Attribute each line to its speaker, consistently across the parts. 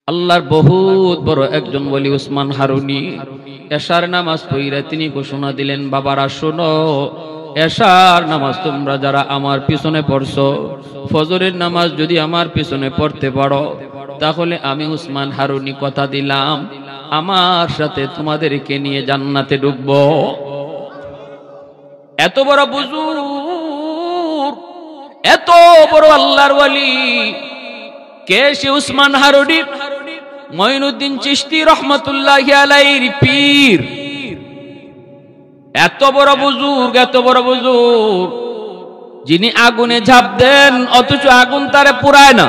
Speaker 1: আল্লাহর বহুত বড় একজন ওলি উসমান হারুনি এশার নামাজ পড়ে তিনি ঘোষণা দিলেন, বাবারা শোনো, এশার নামাজ তোমরা যারা আমার পিছনে পড়ছো, ফজরের নামাজ যদি আমার পিছনে পড়তে পারো, তাহলে আমি উসমান হারুনি কথা দিলাম আমার সাথে তোমাদেরকে নিয়ে জান্নাতে ঢুকবো। এত বড় বুজুর্গ, এত বড় আল্লাহর ওলি কে সে? উসমান হারুনি মঈনুদ্দিন চিশতি রহমতুল্লাহি আলাইহির পীর। এত বড় বুজুর্গ, এত বড় বুজুর্গ, যিনি আগুনে ঝাঁপ দেন অথচ আগুন তারে পুরায় না।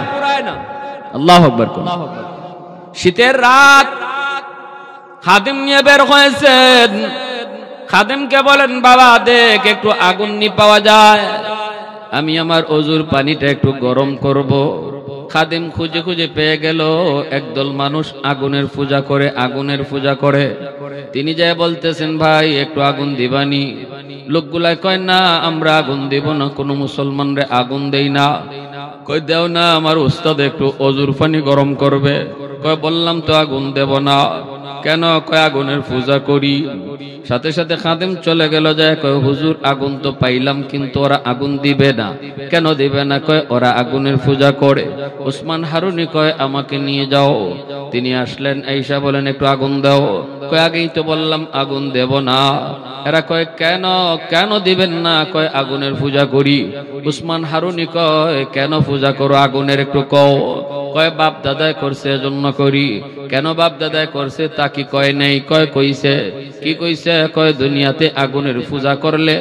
Speaker 1: আল্লাহু আকবার। শীতের রাত খাদিম নিয়ে বের হয়েছেন, খাদিমকে বলেন, বাবা দেখ একটু আগুন নি পাওয়া যায়, আমি আমার ওজুর পানিটা একটু গরম করব। খাদিম খুঁজে খুঁজে পেয়ে গেল একদল মানুষ আগুনের পূজা করে, আগুনের পূজা করে। তিনি যাই বলতেছেন, ভাই একটু আগুন দিবানি? লোকগুলাই কয়, না আমরা আগুন দিব না, কোনো মুসলমানরে আগুন দেই না। কই দেও না, আমার উস্তাদ একটু ওজুর পানি গরম করবে। কয় বললাম তো আগুন দেব না। কেন? কয় আগুনের পূজা করি। সাথে সাথে খাদিম চলে গেল, যায় কয় হুজুর আগুন তো পাইলাম, কিন্তু ওরা আগুন দিবে না। কেন দিবে না? কয় ওরা আগুনের পূজা করে। উসমান হারুনি কয় আমাকে নিয়ে যাও। তিনি আসলেন, আয়েশা বলেন একটু আগুন দাও। কয় আগেই তো বললাম আগুন দেব না। এরা কয় কেন, কেন দিবেন না? কয় আগুনের পূজা করি। উসমান হারুনি কয় কেন পূজা করো আগুনের, একটু কও। কয় বাপ দাদায় করছে এজন্য করি। কেন বাপ দাদায় করছে তা কি কয় নেই? কয় কইছে। কি কইছে? কয় দুনিয়াতে আগুনের পূজা করলে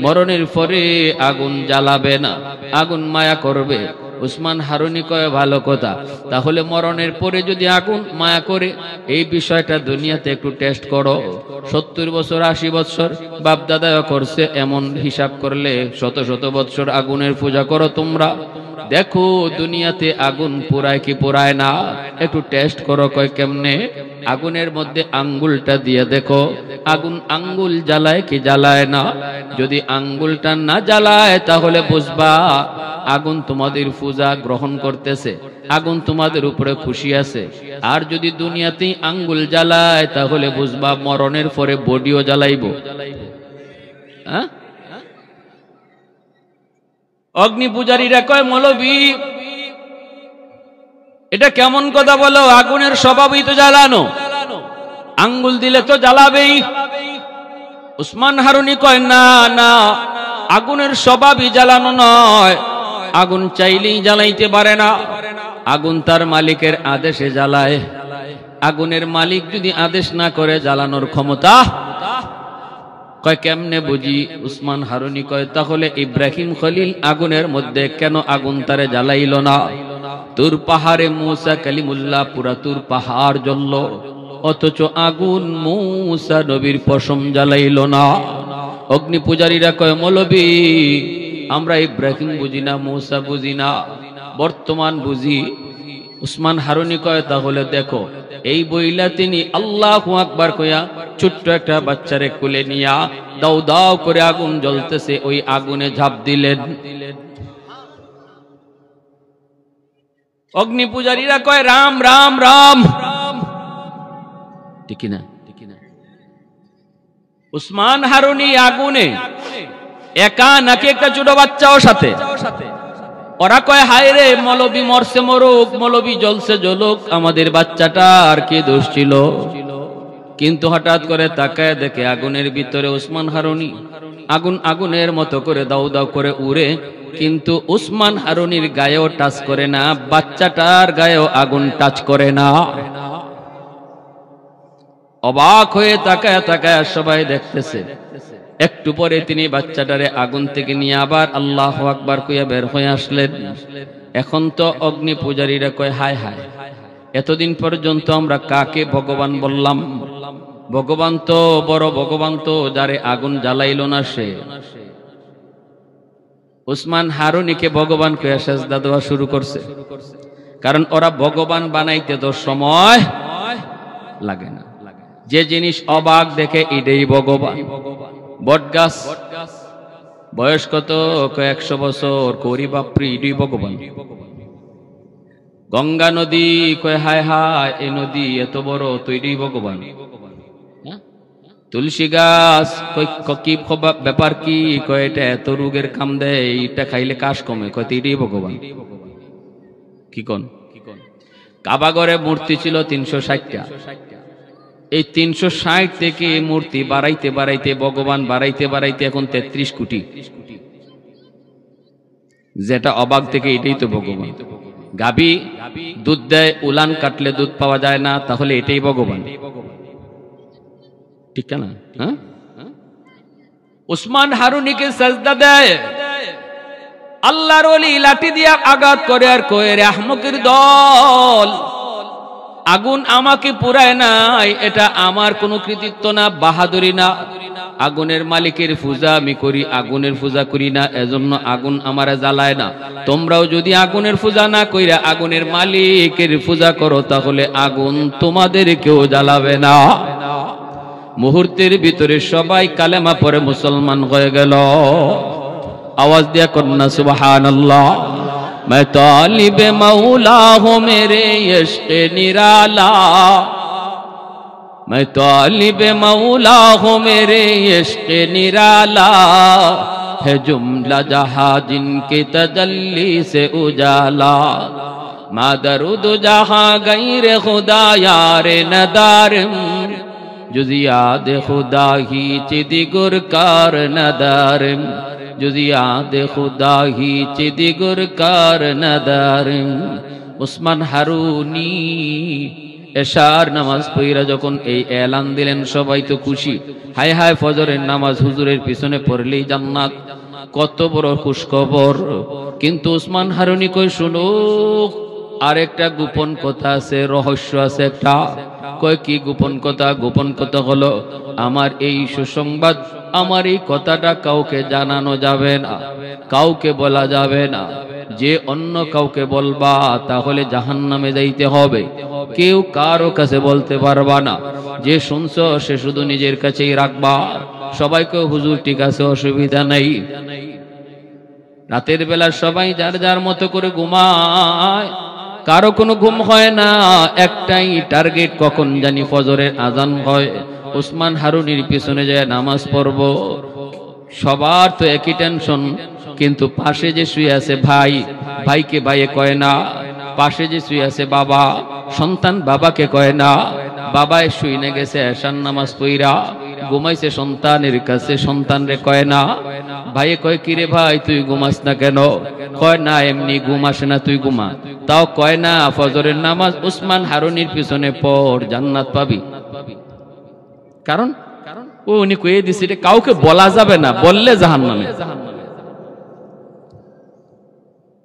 Speaker 1: মরণের পরে আগুন জ্বালাবে না, আগুন মায়া করবে। উসমান হারুনি কয় ভালো কথা, তাহলে মরণের পরে যদি আগুন মায়া করে, এই বিষয়টা দুনিয়াতে একটু টেস্ট করো। 70 বছর 80 বছর বাপ দাদাও করছে, এমন হিসাব করলে শত শত বছর আগুনের পূজা করো তোমরা, দেখো দুনিয়াতে আগুন পুরায় কি পুরায় না, একটু টেস্ট করো। কয় কেমনে? আগুনের মধ্যে আঙ্গুলটা দিয়ে দেখো আগুন আঙ্গুল জ্বালায় কি জ্বালায় না। যদি আঙ্গুলটা না জ্বালায় তাহলে বুঝবা আগুন তোমাদের পূজা গ্রহণ করতেছে, আগুন তোমাদের উপরে খুশি আছে। আর যদি দুনিয়াতেই আঙ্গুল জ্বালায় তাহলে বুঝবা মরণের পরে বডিও জ্বালাইব। হ্যাঁ, অগ্নি পূজারীরা কয় মৌলবী এটা কেমন কথা বলো? আগুনের স্বভাবই তো জ্বালানো, আঙ্গুল দিলে তো জ্বালাবেই। উসমান হারুনি কয় না না, আগুনের স্বভাবই জ্বালানো নয়, আগুন চাইলেই জ্বালাইতে পারে না, আগুন তার মালিকের আদেশে জ্বালায়। আগুনের মালিক যদি আদেশ না করে জ্বালানোর ক্ষমতা। কয় কেমনে বুঝি? উসমান হারুনি কয় তাহলে ইব্রাহিম খলিল আগুনের মধ্যে কেন আগুন তারে জ্বালাইল না? তুর পাহাড়ে মুসা কালিমুল্লাহ পুরা তুর পাহাড় জ্বলল, অথচ আগুন মুসা নবীর পশম জ্বালাইল না। অগ্নি পূজারীরা কয় মৌলবী আমরা ইব্রাহিম বুঝি না, মুসা বুঝি না, বর্তমান বুঝি। উসমান হারুনি কয় তাহলে দেখো। এই বইলা তিনি আল্লাহু আকবার কইয়া ছোট্ট একটা বাচ্চারে কোলে নিয়া দাও দাও করে আগুন জ্বলতেছে ওই আগুনে ঝাঁপ দিলেন। অগ্নি পূজারীরা কয় রাম রাম রাম, ঠিক না? উসমান হারুনি আগুনে একা নাকি একটা ছোট বাচ্চাও সাথে। ওরা কয় হায় রে, মৌলবী মরছে মরুক, মৌলবী জ্বলছে জ্বলুক, আমাদের বাচ্চাটা আর কি দোষ ছিল? কিন্তু হঠাৎ করে তাকায় দেখে আগুনের ভিতরে উসমান হারুনি। আগুন আগুনের মতো করে দাউ দাউ করে উড়ে, কিন্তু উসমান হারুনির গায়েও টাচ করে না, বাচ্চাটার গায়েও আগুন টাচ করে না। অবাক হয়ে তাকায় তাকায় সবাই দেখতেছে। একটু পরে তিনি বাচ্চাটারে আগুন থেকে নিয়ে আবার আল্লাহু আকবার কইয়া বের হয়ে আসলেন। এখন তো অগ্নি পূজারীরা কয় হায় হায়, এতদিন পর্যন্ত আমরা কাকে ভগবান বললাম? ভগবান তো বড় ভগবান তো যারে আগুন জ্বালাইল না সে। উসমান হারুনিকে ভগবান কইয়া সেজদা দেওয়া শুরু করছে, কারণ ওরা ভগবান বানাইতে তো সময় লাগে না। যে জিনিস অবাক দেখে এটাই ভগবান। বটগাছ বয়স কত? 100 বছর। করি বাপরি, এটাই ভগবান। গঙ্গা নদী কয় হায় হায়, এই নদী এত বড়, তৈরি ভগবান। তুলসী গাছ কি ব্যাপার কি, কয় এটা এত রোগের কাম দেয়, এটা খাইলে কাশ কমে, কয় তৈরি ভগবান। কি কোন কাবাগরে মূর্তি ছিল 360টা, এই 360 থেকে মূর্তি বাড়াইতে বাড়াইতে, ভগবান বাড়াইতে বাড়াইতে এখন 33 কোটি। যেটা অবাক থেকে এটাই তো ভগবান। গাবি দুধ দেয়, উলান কাটলে দুধ পাওয়া যায় না, তাহলে এটাই ভগবান, ঠিক না? হ্যাঁ, উসমান হারুনিকে সাজদা দেয়, আল্লাহর ওলি লাঠি দিয়ে আঘাত করে আর কয়ে, রে আহমকের দল, আগুন আমাকে পুরায় নাই, এটা আমার কোনো কৃতিত্ব না, বাহাদুরি না। আগুনের মালিকের পূজা আমি করি, আগুনের পূজা করি না, এজন্য আগুন আমারে জ্বালায় না। তোমরাও যদি আগুনের পূজা না কইরা আগুনের মালিকের পূজা করো, তাহলে আগুন তোমাদের কেউ জ্বালাবে না। মুহূর্তের ভিতরে সবাই কালেমা পড়ে মুসলমান হয়ে গেল। आवाज दिया करना सुबहान अल्लाह। मैं तालिब मौला हूँ मेरे इश्क़ निराला, मैं तालिब मौला हूँ मेरे इश्क़ निराला, है जुमला जहाँ जिनके तजल्ली से उजाला, मा दरूद जहाँ गैर खुदा यार नदारम, जुज़ याद खुदा ही चिदिगुर कार नदारम, जुज़ याद खुदा ही चिदिगुर कार नदारम। उस्मान हारूनी এশার নামাজ পড়া যখন এই এলান দিলেন, সবাই তো খুশি। হায় হায়, ফজরের নামাজ হুজুরের পিছনে পড়লেই জান্নাত, কত বড় খুশখবর। কিন্তু উসমান হারুনি কই, শুনো আরেকটা গোপন কথা আছে, রহস্য আছে একটা। কয় কি গোপন কথা? গোপন কথা হলো আমার এই সুসংবাদ, আমার এই কথাটা কাউকে জানানো যাবে না, কাউকে বলা যাবে না। যে অন্য কাউকে বলবা তাহলে জাহান্নামে যাইতে হবে, কেউ কারো কাছে বলতে পারবা না। যে শুনছো সে শুধু নিজের কাছেই রাখবা। সবাইকে হুজুর ঠিক আছে, অসুবিধা নাই। রাতের বেলা সবাই যার যার মতো করে ঘুমায়, কারো কোনো ঘুম হয় না, একটাই টার্গেট, কখন জানি ফজরের আজান হয়, উসমান হারুনির পিছনে যায় নামাজ পড়ব। সবার তো একই টেনশন, কিন্তু পাশে যে শুয়ে আছে ভাই, ভাইকে ভাইয়ে কয় না। পাশে যে শুয়ে আছে বাবা, সন্তান বাবাকে কয় না। বাবায় শুইনে গেছে এশার নামাজ পইরা, ঘুমাইছে সন্তানের কাছে, সন্তান রে কয় না। ভাইয়ে কয়, কিরে ভাই তুই ঘুমাস না কেন? কয় না এমনি ঘুম আসে না, তুই ঘুমা। তাও কয় না, ফজরের নামাজ উসমান হারুনির পিছনে পড়, জান্নাত পাবি। কারণ ও উনি কয়ে দিছে, এটা কাউকে বলা যাবে না, বললে জাহান্নামে।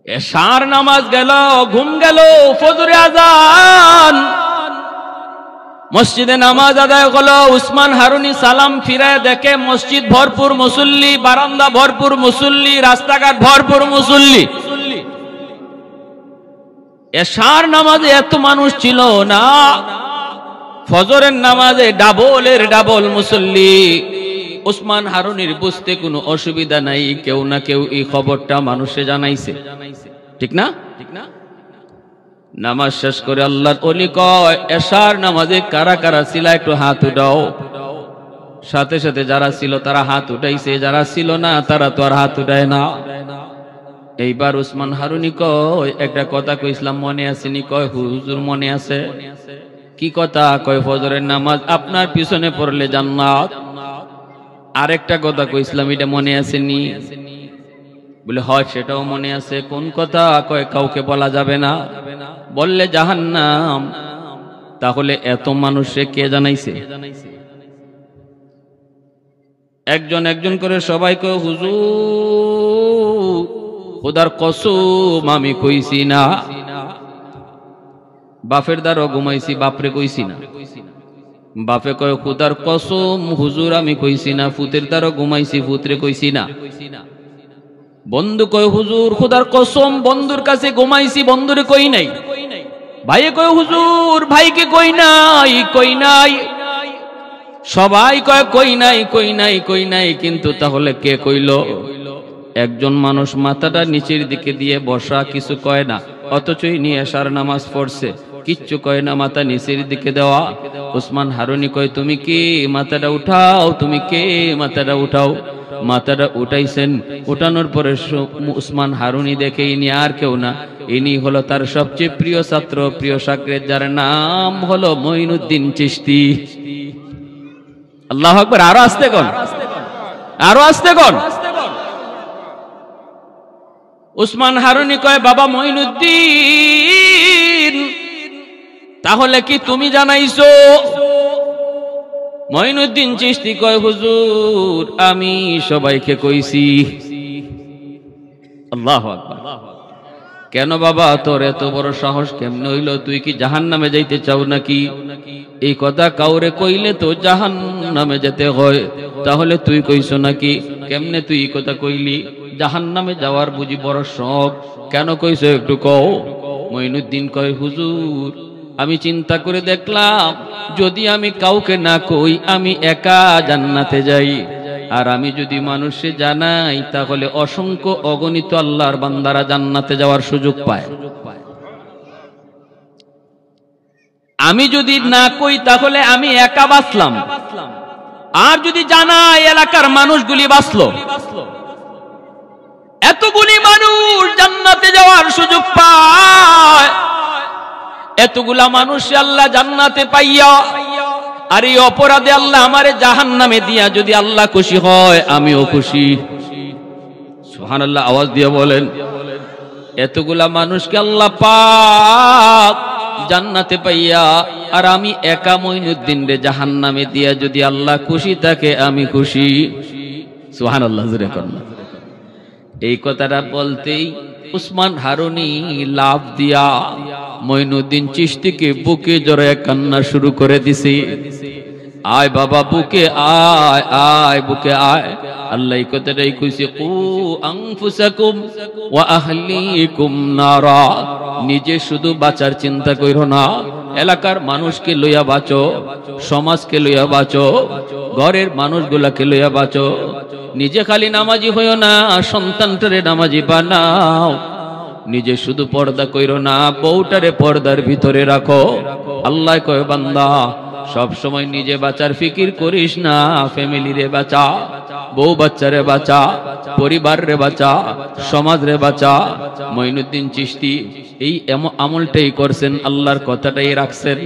Speaker 1: এশার নামাজ গেল, ঘুম গেল, ফজরে আজান, মসজিদে নামাজ আদায় হলো। উসমান হারুনি সালাম ফিরায় দেখে মসজিদ ভরপুর মুসল্লি, বারান্দা ভরপুর মুসল্লি, রাস্তাঘাট ভরপুর মুসল্লি। এশার নামাজে এত মানুষ ছিল না, ফজরের নামাজে ডাবলের ডাবল মুসল্লি। উসমান হারুনির বুঝতে কোনো অসুবিধা নাই, কেউ না কেউ এই খবরটা মানুষে জানাইছে, ঠিক না? নামাজ শেষ করে আল্লাহর ওলি কয়, এশার নামাজে কারা কারা ছিল একটু হাত উঠাও। সাথে সাথে যারা ছিল তারা হাত উঠাইছে, যারা ছিল না তারা তো আর হাত উঠায় না। এইবার উসমান হারুনি কয়, একটা কথা কইছিলাম মনে আসেনি? কয় হুজুর মনে আছে। কি কথা? কয় ফজরের নামাজ আপনার পিছনে পড়লে জান্নাত। আরেকটা কথা কইছিলাম, এটা মনে আসেনি? বলে হয়, সেটাও মনে আছে। কোন কথা? কয় কাউকে বলা যাবে না, বললে জাহান্নাম। তাহলে এত মানুষে কে জানাইছে? একজন একজন করে সবাই কয়, হুজুর খোদার কসম আমি কইছি না। বাপের দ্বারও ঘুমাইছি, বাপরে কইছি না। বাপে কয়, খোদার কসম হুজুর আমি কইছি না। ফুতের দ্বারও ঘুমাইছি, ফুতরে কইছি না। বন্ধু কয়, হুজুর খোদার কসম বন্ধুর কাছে ঘুমাইছি, বন্ধুরে কই নাই। ভাইয়ে কয়, হুজুর ভাইকে কই নাই, কই নাই। সবাই কয় কই নাই, কই নাই, কই নাই। কিন্তু তাহলে কে কইল? একজন মানুষ মাথাটা নিচের দিকে দিয়ে বসা, কিছু কয় না। অথচই নিয়ে আসার নামাজ পড়ছে, কিচ্ছু কয় না, মাথা নিচের দিকে দেওয়া। উসমান হারুনি কয় তুমি কে, মাথাটা উঠাও, তুমি কে, মাথাটা উঠাও। মাথাটা উঠাইছেন, উঠানোর পরে উসমান হারুনি দেখে ইনি আর কেউ না, ইনি হলো তার সবচেয়ে প্রিয় ছাত্র, প্রিয় শাগরেদ, যার নাম হলো মঈনুদ্দিন চিশতি। আল্লাহু আকবার। আরো আস্তে কোন, আরো আস্তে কোন। উসমান হারুনি কয় বাবা মঈনুদ্দিন, তাহলে কি তুমি জানাইছো? মঈনুদ্দিন চিশতি কয় হুজুর আমি সবাইকে কইছি। আল্লাহু আকবার। কেন বাবা তোর এত বড় সাহস কেমনে হইল? তুই কি জাহান্নামে যাইতে চাও নাকি? এই কথা কাউরে কইলে তো জাহান্নামে যেতে হয়, তাহলে তুই কইছো নাকি? কেমনে তুই এই কথা কইলি? জাহান্নামে যাওয়ার বুঝি বড় শখ, কেন কইছো একটু কও। মঈনুদ্দিন কয় হুজুর আমি চিন্তা করে দেখলাম যদি আমি কাউকে না কই আমি একা জান্নাতে যাই, আর আমি যদি মানুষে জানাই তাহলে অসংখ্য অগণিত আল্লাহর বান্দারা জান্নাতে যাওয়ার সুযোগ পায়। আমি যদি না কই তাহলে আমি একা বাঁচলাম, আর যদি জানাই এলাকার মানুষগুলি বাঁচলো। এতগুলি মানুষ জান্নাতে যাওয়ার সুযোগ পায়, এতগুলা মানুষ আল্লাহ জান্নাতে পাইয়া আর এই অপরাধে আল্লাহ আমারে জাহান্নামে দিয়া যদি আল্লাহ খুশি হয় আমিও খুশি। সুবহানাল্লাহ, আওয়াজ দিয়ে বলেন। এতগুলা মানুষকে আল্লাহ পাক জান্নাতে পাইয়া আর আমি একা মঈনুদ্দিন রে জাহান্নামে দিয়া যদি আল্লাহ খুশি থাকে আমি খুশি। সুবহানাল্লাহ, জোরে করুন। এই কথাটা বলতেই উসমান হারুনি লাফ দিয়া মঈনুদ্দিন চিশতিকে বুকে জড়ায় কান্না শুরু করে দিছে। আয় বাবা বুকে আয়, আয় বুকে আয়। আল্লাহ এই কথাটাই কইছে কু আনফুসাকুম ওয়া আহলিকুম নারা। নিজে শুধু বাঁচার চিন্তা কইরো না, এলাকার মানুষকে লইয়া বাঁচো, সমাজকে লইয়া বাঁচো, ঘরের মানুষগুলাকে লইয়া বাঁচো। নিজে খালি নামাজি হইও না, সন্তানটারে নামাজি বানাও। নিজে শুধু পর্দা কইরো না, বউটারে পর্দার ভিতরে রাখো। আল্লাহ কয় বান্দা সব সময় নিজে বাঁচার ফিকির করিস না, ফ্যামিলি রে বাঁচা, বউ বাচ্চারে বাঁচা, পরিবার রে বাঁচা, সমাজ রে বাঁচা। মঈনুদ্দিন চিশতি এই আমলটাই করছেন, আল্লাহর কথাটাই রাখছেন।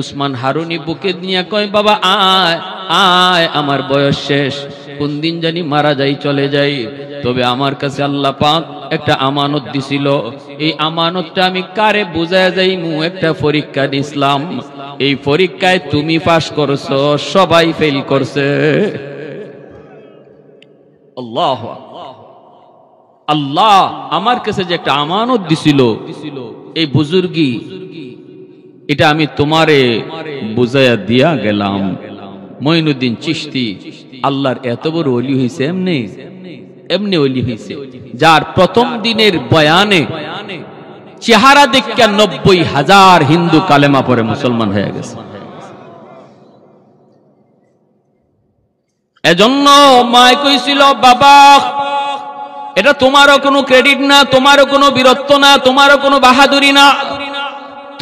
Speaker 1: উসমান হারুনি বুকে নিয়ে কয় বাবা আয় আয়, আমার বয়স শেষ, কোন দিন জানি মারা যাই, চলে যাই, তবে আমার কাছে আল্লাহ পাক একটা আমানত দিছিল। এই আমানতটা আমি কারে বুঝায় যাইমু? একটা পরীক্ষা দিছিলাম, এই পরীক্ষায় তুমি পাস করছো, সবাই ফেল করছে। আল্লাহ আল্লাহ আমার কাছে যে একটা আমানত দিছিল, এই বুজুর্গি, এটা আমি তোমারে বুঝাইয়া দিয়া গেলাম। মঈনুদ্দিন চিশতি আল্লাহর এত বড় ওলি হইছে, এমনি এমনি ওলি হইছে যার প্রথম দিনের বয়ানে চেহারা দেখিয়া 90,000 হিন্দু কালেমা পড়ে মুসলমান হয়ে গেছে। এজন্য মায় কইছিল বাবা এটা তোমারও কোনো ক্রেডিট না, তোমারও কোনো বীরত্ব না, তোমারও কোনো বাহাদুরি না,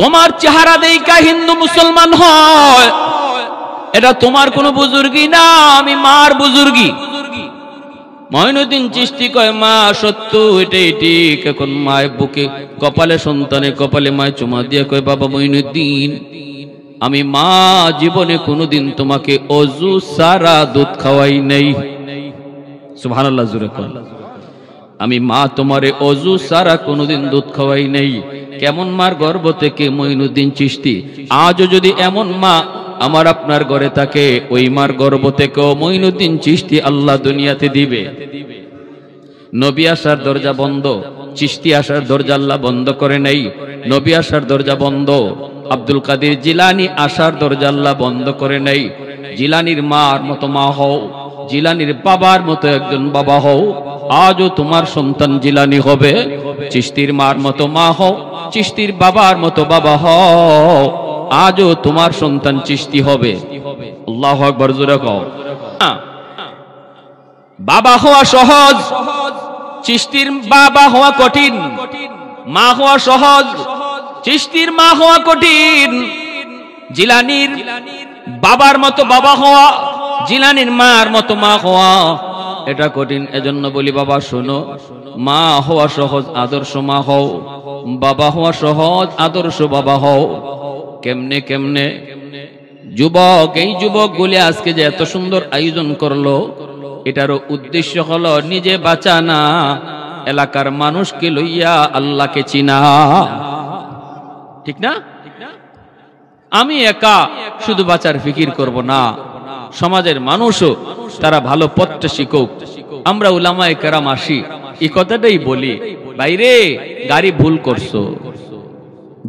Speaker 1: তোমার চেহারা দেইকা হিন্দু মুসলমান হয় এটা তোমার কোনো বুজুর্গি না, আমি মার বুজুর্গি। মঈনুদ্দিন চিশতি কয় মা সত্য, এটাই ঠিক। এখন মায়ের বুকে কপালে সন্তানে কপালে মায় চুমা দিয়ে কয় বাবা মঈনুদ্দিন আমি মা জীবনে কোনোদিন তোমাকে অজু সারা দুধ খাওয়াই নাই। সুবহানাল্লাহ, জোরে কর। আমি মা তোমারে অজু সারা কোনোদিন দুধ খাওয়াই নাই। কেমন মার গর্ভ থেকে মঈনুদ্দিন চিশতি, আজও যদি এমন মা আমার আপনার ঘরে থাকে, ওই মার গর্ভ থেকেও মঈনুদ্দিন চিশতি আল্লাহ দুনিয়াতে দিবে। নবী আসার দরজা বন্ধ, চিশতি আসার দরজা আল্লাহ বন্ধ করে নাই। নবী আসার দরজা বন্ধ, আব্দুল কাদের জিলানী আসার দরজা আল্লাহ বন্ধ করে নাই। জিলানীর মার মতো মা হও, জিলানীর বাবার মতো একজন বাবা হও, আজও তোমার সন্তান জিলানী হবে। চিশতির মার মতো মা হও, চিশতির বাবার মতো বাবা হও, আজও তোমার সন্তান চিশতি হবে। আল্লাহু আকবার, জোরে কও। বাবা হওয়া সহজ, চিশতির বাবা হওয়া কঠিন। মা হওয়া সহজ, চিশতির মা হওয়া কঠিন। জিলানির বাবার মতো বাবা হওয়া, জিলানির মার মতো মা হওয়া, এটা কঠিন। এজন্য বলি বাবা শোনো, মা হওয়া সহজ, আদর্শ মা হও। বাবা হওয়া সহজ, আদর্শ বাবা হও। কেমনে কেমনে? যুবক, এই যুবক গুলি আজকে যে এত সুন্দর আয়োজন করলো, এটারও উদ্দেশ্য হলো নিজে বাঁচা না, এলাকার মানুষকে লইয়া আল্লাহকে চিনা। ঠিক না? আমি একা শুধু বাঁচার ফিকির করব না, সমাজের মানুষও তারা ভালো পথটা শিখুক। আমরা উলামায়ে কেরাম আসি, এই কথাটাই বলি, বাইরে গাড়ি ভুল করছো,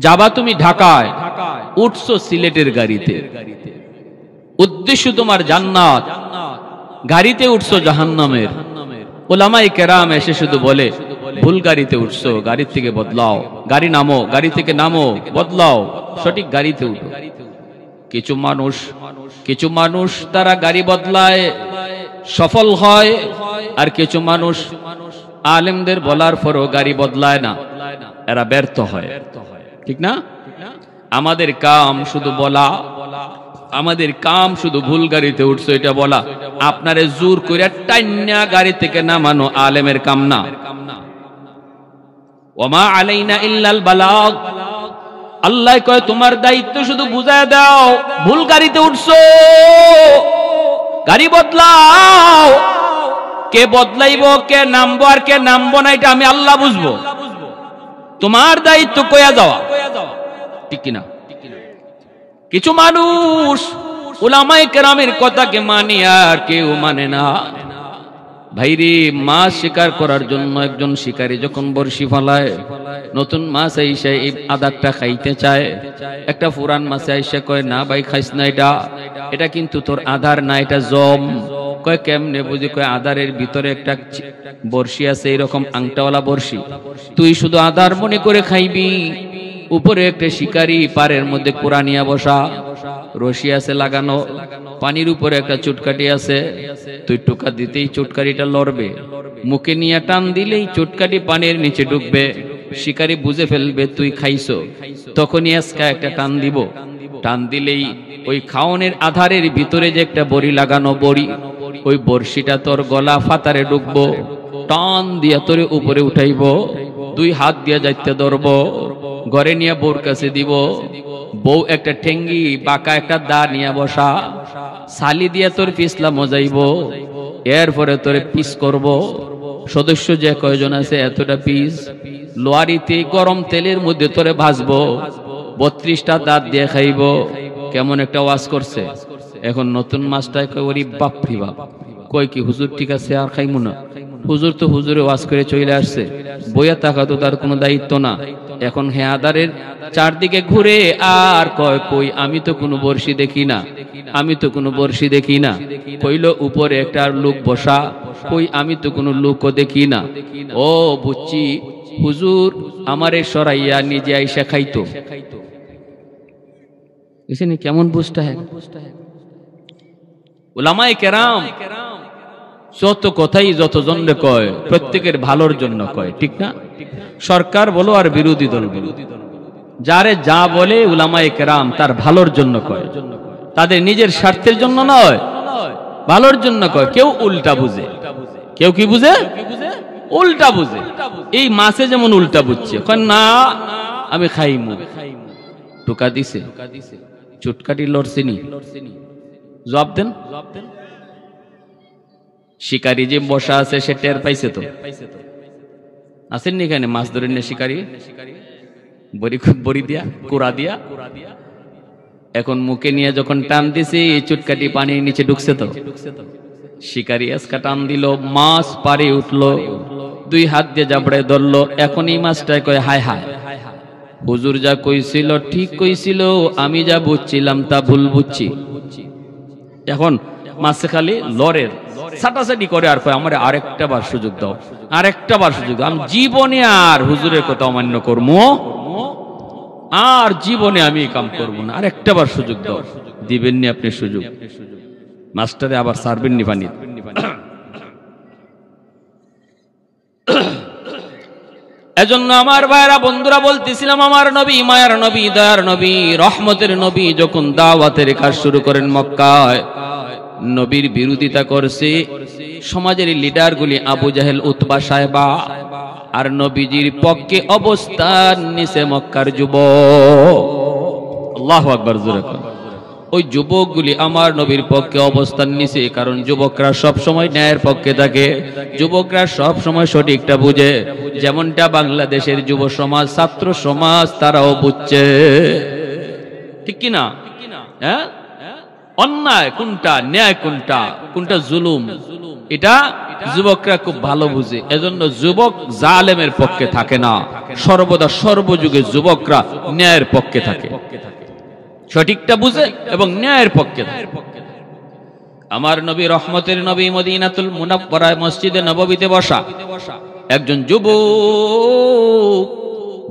Speaker 1: যাবা তুমি ঢাকায়, উঠছো সিলেটের গাড়িতে, উদ্দেশ্য তোমার জান্নাত, গাড়িতে উঠছো জাহান্নামের। উলামায়ে কেরাম এসে শুধু বলে ভুল গাড়িতে উঠছো, গাড়ি থেকে বদলাও, গাড়ি নামো, গাড়ি থেকে নামো, বদলাও, সঠিক গাড়িতে উঠো। কিছু মানুষ তারা গাড়ি বদলায়, সফল হয়, আর কিছু মানুষ আলেমদের বলার পরও গাড়ি বদলায় না, এরা ব্যর্থ হয়। ঠিক না? আমাদের কাম শুধু বলা, আমাদের কাম শুধু ভুল গাড়িতে উঠছো এটা বলা, আপনারে জোর করে টাইন্না গাড়ি থেকে নামানো আলেমের কাম না। ওমা আলাইনা ইল্লাল বালাগ, আল্লাহ কয় তোমার দায়িত্ব শুধু বুঝায় দাও। ভুল গাড়িতে উঠছো, গাড়ি বদলাও। কে বদলাইব, কে নামবো আর কে নামবো না, এটা আমি আল্লাহ বুঝবো। তোমার দায়িত্ব কয়া যাওয়া। ঠিক কিনা? কিছু মানুষ উলামায়ে কেরামের কথাকে মানে আর কেউ মানে না। ভাইরে, মাছ শিকার করার জন্য একজন শিকারী যখন বড়শি ফলায়, নতুন মাছ আইসা এই আদারটা খাইতে চায়, একটা পুরান মাছ আইসা কয় না ভাই খাইস না, এটা কিন্তু তোর আধার না, এটা জম। কয় কেমনে বুঝি? কয় আধারের ভিতরে একটা বড়শি আছে, এরকম আংটাওয়ালা বড়শি, তুই শুধু আধার মনে করে খাইবি। উপরে একটা শিকারী পারের মধ্যে কোরআনিয়া বসা, রশি আছে লাগানো, পানির উপরে একটা চুটকাটি আছে, তুই টোকা দিতেই চুটকারিটা লড়বে, মুখে নিয়ে টান দিলেই চুটকাটি পানির নিচে ঢুকবে, শিকারী বুঝে ফেলবে তুই খাইছো, তখনই আজকে একটা টান দিব, টান দিলেই ওই খাওনের আধারের ভিতরে যে একটা বড়ি লাগানো বড়ি, ওই বড়শিটা তোর গলা ফাতারে ঢুকবো, টান দিয়া তোরে উপরে উঠাইব, দুই হাত দিয়া যাইতে ধরবো, ঘরে নিয়ে বউর কাছে দিব, বউ একটা ঠেঙ্গি বাঁকা একটা দা নিয়ে বসা, সালি দিয়া তোর পিছলা মজাইব, এরপরে তোরে পিস করব। সদস্য যে কয়জন আছে এতটা পিস, লোয়ারিতে গরম তেলের মধ্যে তোরে ভাজবো, 32টা দাঁত দিয়ে খাইব। কেমন একটা ওয়াজ করছে। এখন নতুন মাছটায় কয় ওরে বাপরি বাপ, কয় কি হুজুর ঠিক আছে আর খাইমু না? হুজুর তো হুজুরে ওয়াজ করে চলে আসছে, বইয়া থাকা তো তার কোনো দায়িত্ব না। এখন হে আদারের চারদিকে ঘুরে আর কয় কই আমি তো কোনো বর্ষি দেখি না, আমি তো কোনো বর্ষি দেখি না। কইল উপরে একটা লোক বসা, কই আমি তো কোনো লোকও দেখি না। ও বুঝছি, হুজুর আমারে সরাইয়া নিজে আইসা খাইতো। কেমন বুঝটা হ্যাঁ? উলামায়ে কেরাম যত কথাই যত জন্য কয় প্রত্যেকের ভালোর জন্য কয়, ঠিক না? সরকার বলো আর বিরোধী দল বলো, যারে যা বলে উলামায়ে কেরাম তার ভালোর জন্য কয়, তাদের নিজের স্বার্থের জন্য নয়, ভালোর জন্য কয়। কেউ উল্টা বুঝে, কেউ কি বুঝে? উল্টা বুঝে। এই মাছে যেমন উল্টা বুঝছে, কয় না আমি খাইমু, টোকা দিছে, চুটকাটি লড়ছেনি, জবাব দেন। শিকারী যে বসা আছে সে টের পাইছে তো, আসেননি এখানে মাছ ধরে নিয়ে শিকারী, বড়ি দিয়া কুড়া দিয়া, এখন মুখে নিয়ে যখন টান দিছে চুটকাটি পানির নিচে ঢুকছে তো, শিকারী আজকা টান দিল, মাছ পারে উঠলো, দুই হাত দিয়ে জাবড়ায় ধরলো। এখন এই মাছটায় কয় হায় হায়, হুজুর যা কইছিল ঠিক কইছিল, আমি যা বুঝছিলাম তা ভুল বুঝছি। এখন মাছে খালি লড়ের ছাটাছাটি করে আর কয় আমার আরেকটা বার সুযোগ দাও, আরেকটা বার সুযোগ দাও, আমি জীবনে আর হুজুরের কথা অমান্য করবো, আর জীবনে আমি কাম করবো না, আরেকটা বার সুযোগ দাও। দিবেননি আপনি সুযোগ, মাস্টারে আবার সারবেননি পানি। এজন্য আমার ভাইরা বন্ধুরা বলতেছিলাম, আমার নবী, মায়ার নবী, দয়ার নবী, রহমতের নবী যখন দাওয়াতের কাজ শুরু করেন মক্কায়, নবীর বিরোধিতা করছে সমাজের লিডারগুলি, আবু জাহেল, উতবা, সায়বা, আর নবীজির পক্ষে অবস্থান নিছে মক্কার যুবক। আল্লাহু আকবার জোরে কোন। ওই যুবকগুলি আমার নবীর পক্ষে অবস্থান নিছে, কারণ যুবকরা সব সময় ন্যায়ের পক্ষে থাকে, যুবকরা সব সময় সঠিকটা বুঝে। যেমনটা বাংলাদেশের যুব সমাজ, ছাত্র সমাজ তারাও বুঝছে, ঠিক কি না? হ্যাঁ, অন্যায় কোনটা, ন্যায় কোনটা, কোনটা জুলুম, এটা যুবকরা খুব ভালো বুঝে। এজন্য যুবক জালেমের পক্ষে থাকে না, সর্বদা সর্বযুগে যুবকরা ন্যায়ের পক্ষে থাকে, সঠিকটা বুঝে এবং ন্যায়ের পক্ষে থাকে। আমার নবী, রহমতের নবী, মদিনাতুল মুনাওয়ারায় মসজিদে নববীতে বসা একজন যুবক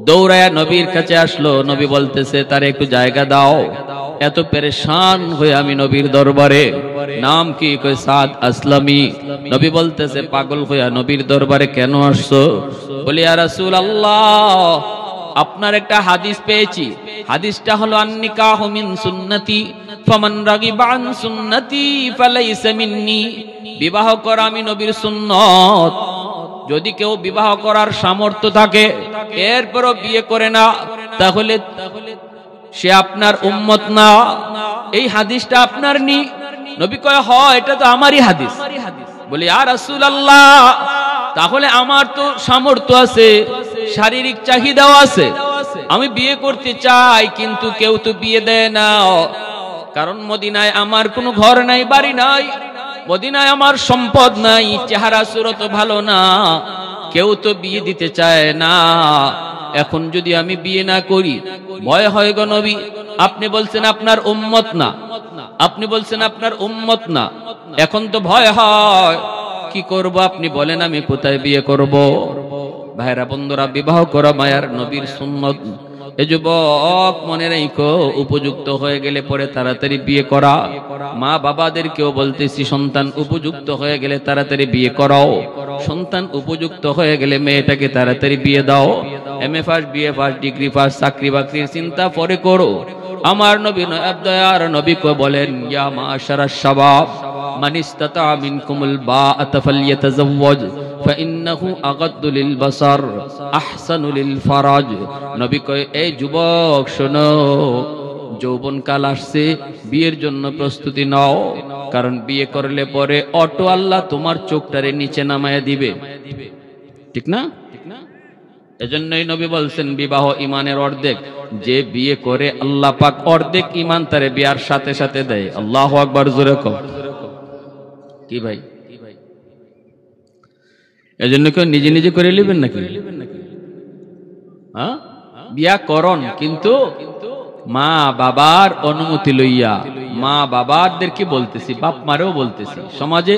Speaker 1: দৌড়ায়া নবীর কাছে আসলো। নবী বলতেছে তারে একটু জায়গা দাও। এত পেরেশান হয়ে আমি নবীর দরবারে, নাম কি? কই সাদ আসলামি। নবী বলতেছে পাগল হইয়া নবীর দরবারে কেন আসছো? বলি ইয়া রাসূলুল্লাহ, আপনার একটা হাদিস পেয়েছি, হাদিসটা হলো আন-নিকাহু মিন সুন্নতি ফামান রাগিবা আন সুন্নতি ফালাইসা মিন্নি। বিবাহ করা আমি নবীর সুন্নত। যদি কেউ বিবাহ করার সামর্থ্য থাকে এরপরও বিয়ে করে না, তাহলে সে আপনার উম্মত না। এই হাদিসটা আপনার নি? নবী কয় হয়, এটা তো আমারই হাদিস। বলি ইয়া রাসূলুল্লাহ, তাহলে আমার তো সামর্থ্য আছে, শারীরিক চাহিদাও আছে, আমি বিয়ে করতে চাই, কিন্তু কেউ তো বিয়ে দেয় না। কারণ মদিনায় আমার কোনো ঘর নাই, বাড়ি নাই, মদিনায় আমার সম্পদ নাই, চেহারা সুরত ভালো না, কেউ তো বিয়ে দিতে চায় না। এখন যদি আমি বিয়ে না করি, ভয় হয় গো নবী। আপনি বলছেন আপনার উম্মত না, আপনি বলছেন আপনার উম্মত না, এখন তো ভয় হয়, কি করব আপনি বলেন, আমি কোথায় বিয়ে করব? ভাইরা বন্ধুরা, বিবাহ করা মায়ার নবীর সুন্নত। এ যুবক মনে রাখো, উপযুক্ত হয়ে গেলে পরে তাড়াতাড়ি বিয়ে করা। মা বাবাদেরকেও বলতেছি, সন্তান উপযুক্ত হয়ে গেলে তাড়াতাড়ি বিয়ে করাও। সন্তান উপযুক্ত হয়ে গেলে মেয়েটাকে তাড়াতাড়ি বিয়ে দাও। MA first, BA first, degree first, চাকরি বাকরির চিন্তা পরে করো। আমার নবী দয়ার নবী কো বলেন, ইয়া মাশারাশ শাবাব মান ইসতাতা মিনকুমুল বাআতা ফালইয়াতাযাওয়াজ ফাইন্নাহু আগাদ্দু লিল বাসার আহসানু লিল ফারাজ। নবী কয়, এই যুবক শোনো, যৌবনকাল আসছে, বিয়ের জন্য প্রস্তুতি নাও, কারণ বিয়ে করলে পরে অটো আল্লাহ তোমার চোখটারে নিচে নামায়া দিবে, ঠিক না? এজন্যই নবী বলছেন বিবাহ ইমানের অর্ধেক। যে বিয়ে করে আল্লাহ পাক অর্ধেক ইমান তারে বিয়ার সাথে সাথে দেয়। আল্লাহু আকবার জোরে কও। কি ভাই, এজন্য কেউ নিজে নিজে করে নেবেন নাকি? হ্যাঁ, বিয়া করন, কিন্তু মা বাবার অনুমতি লইয়া। মা বাবাদেরকে বলতেছি, বাপ মারেও বলতেছি, সমাজে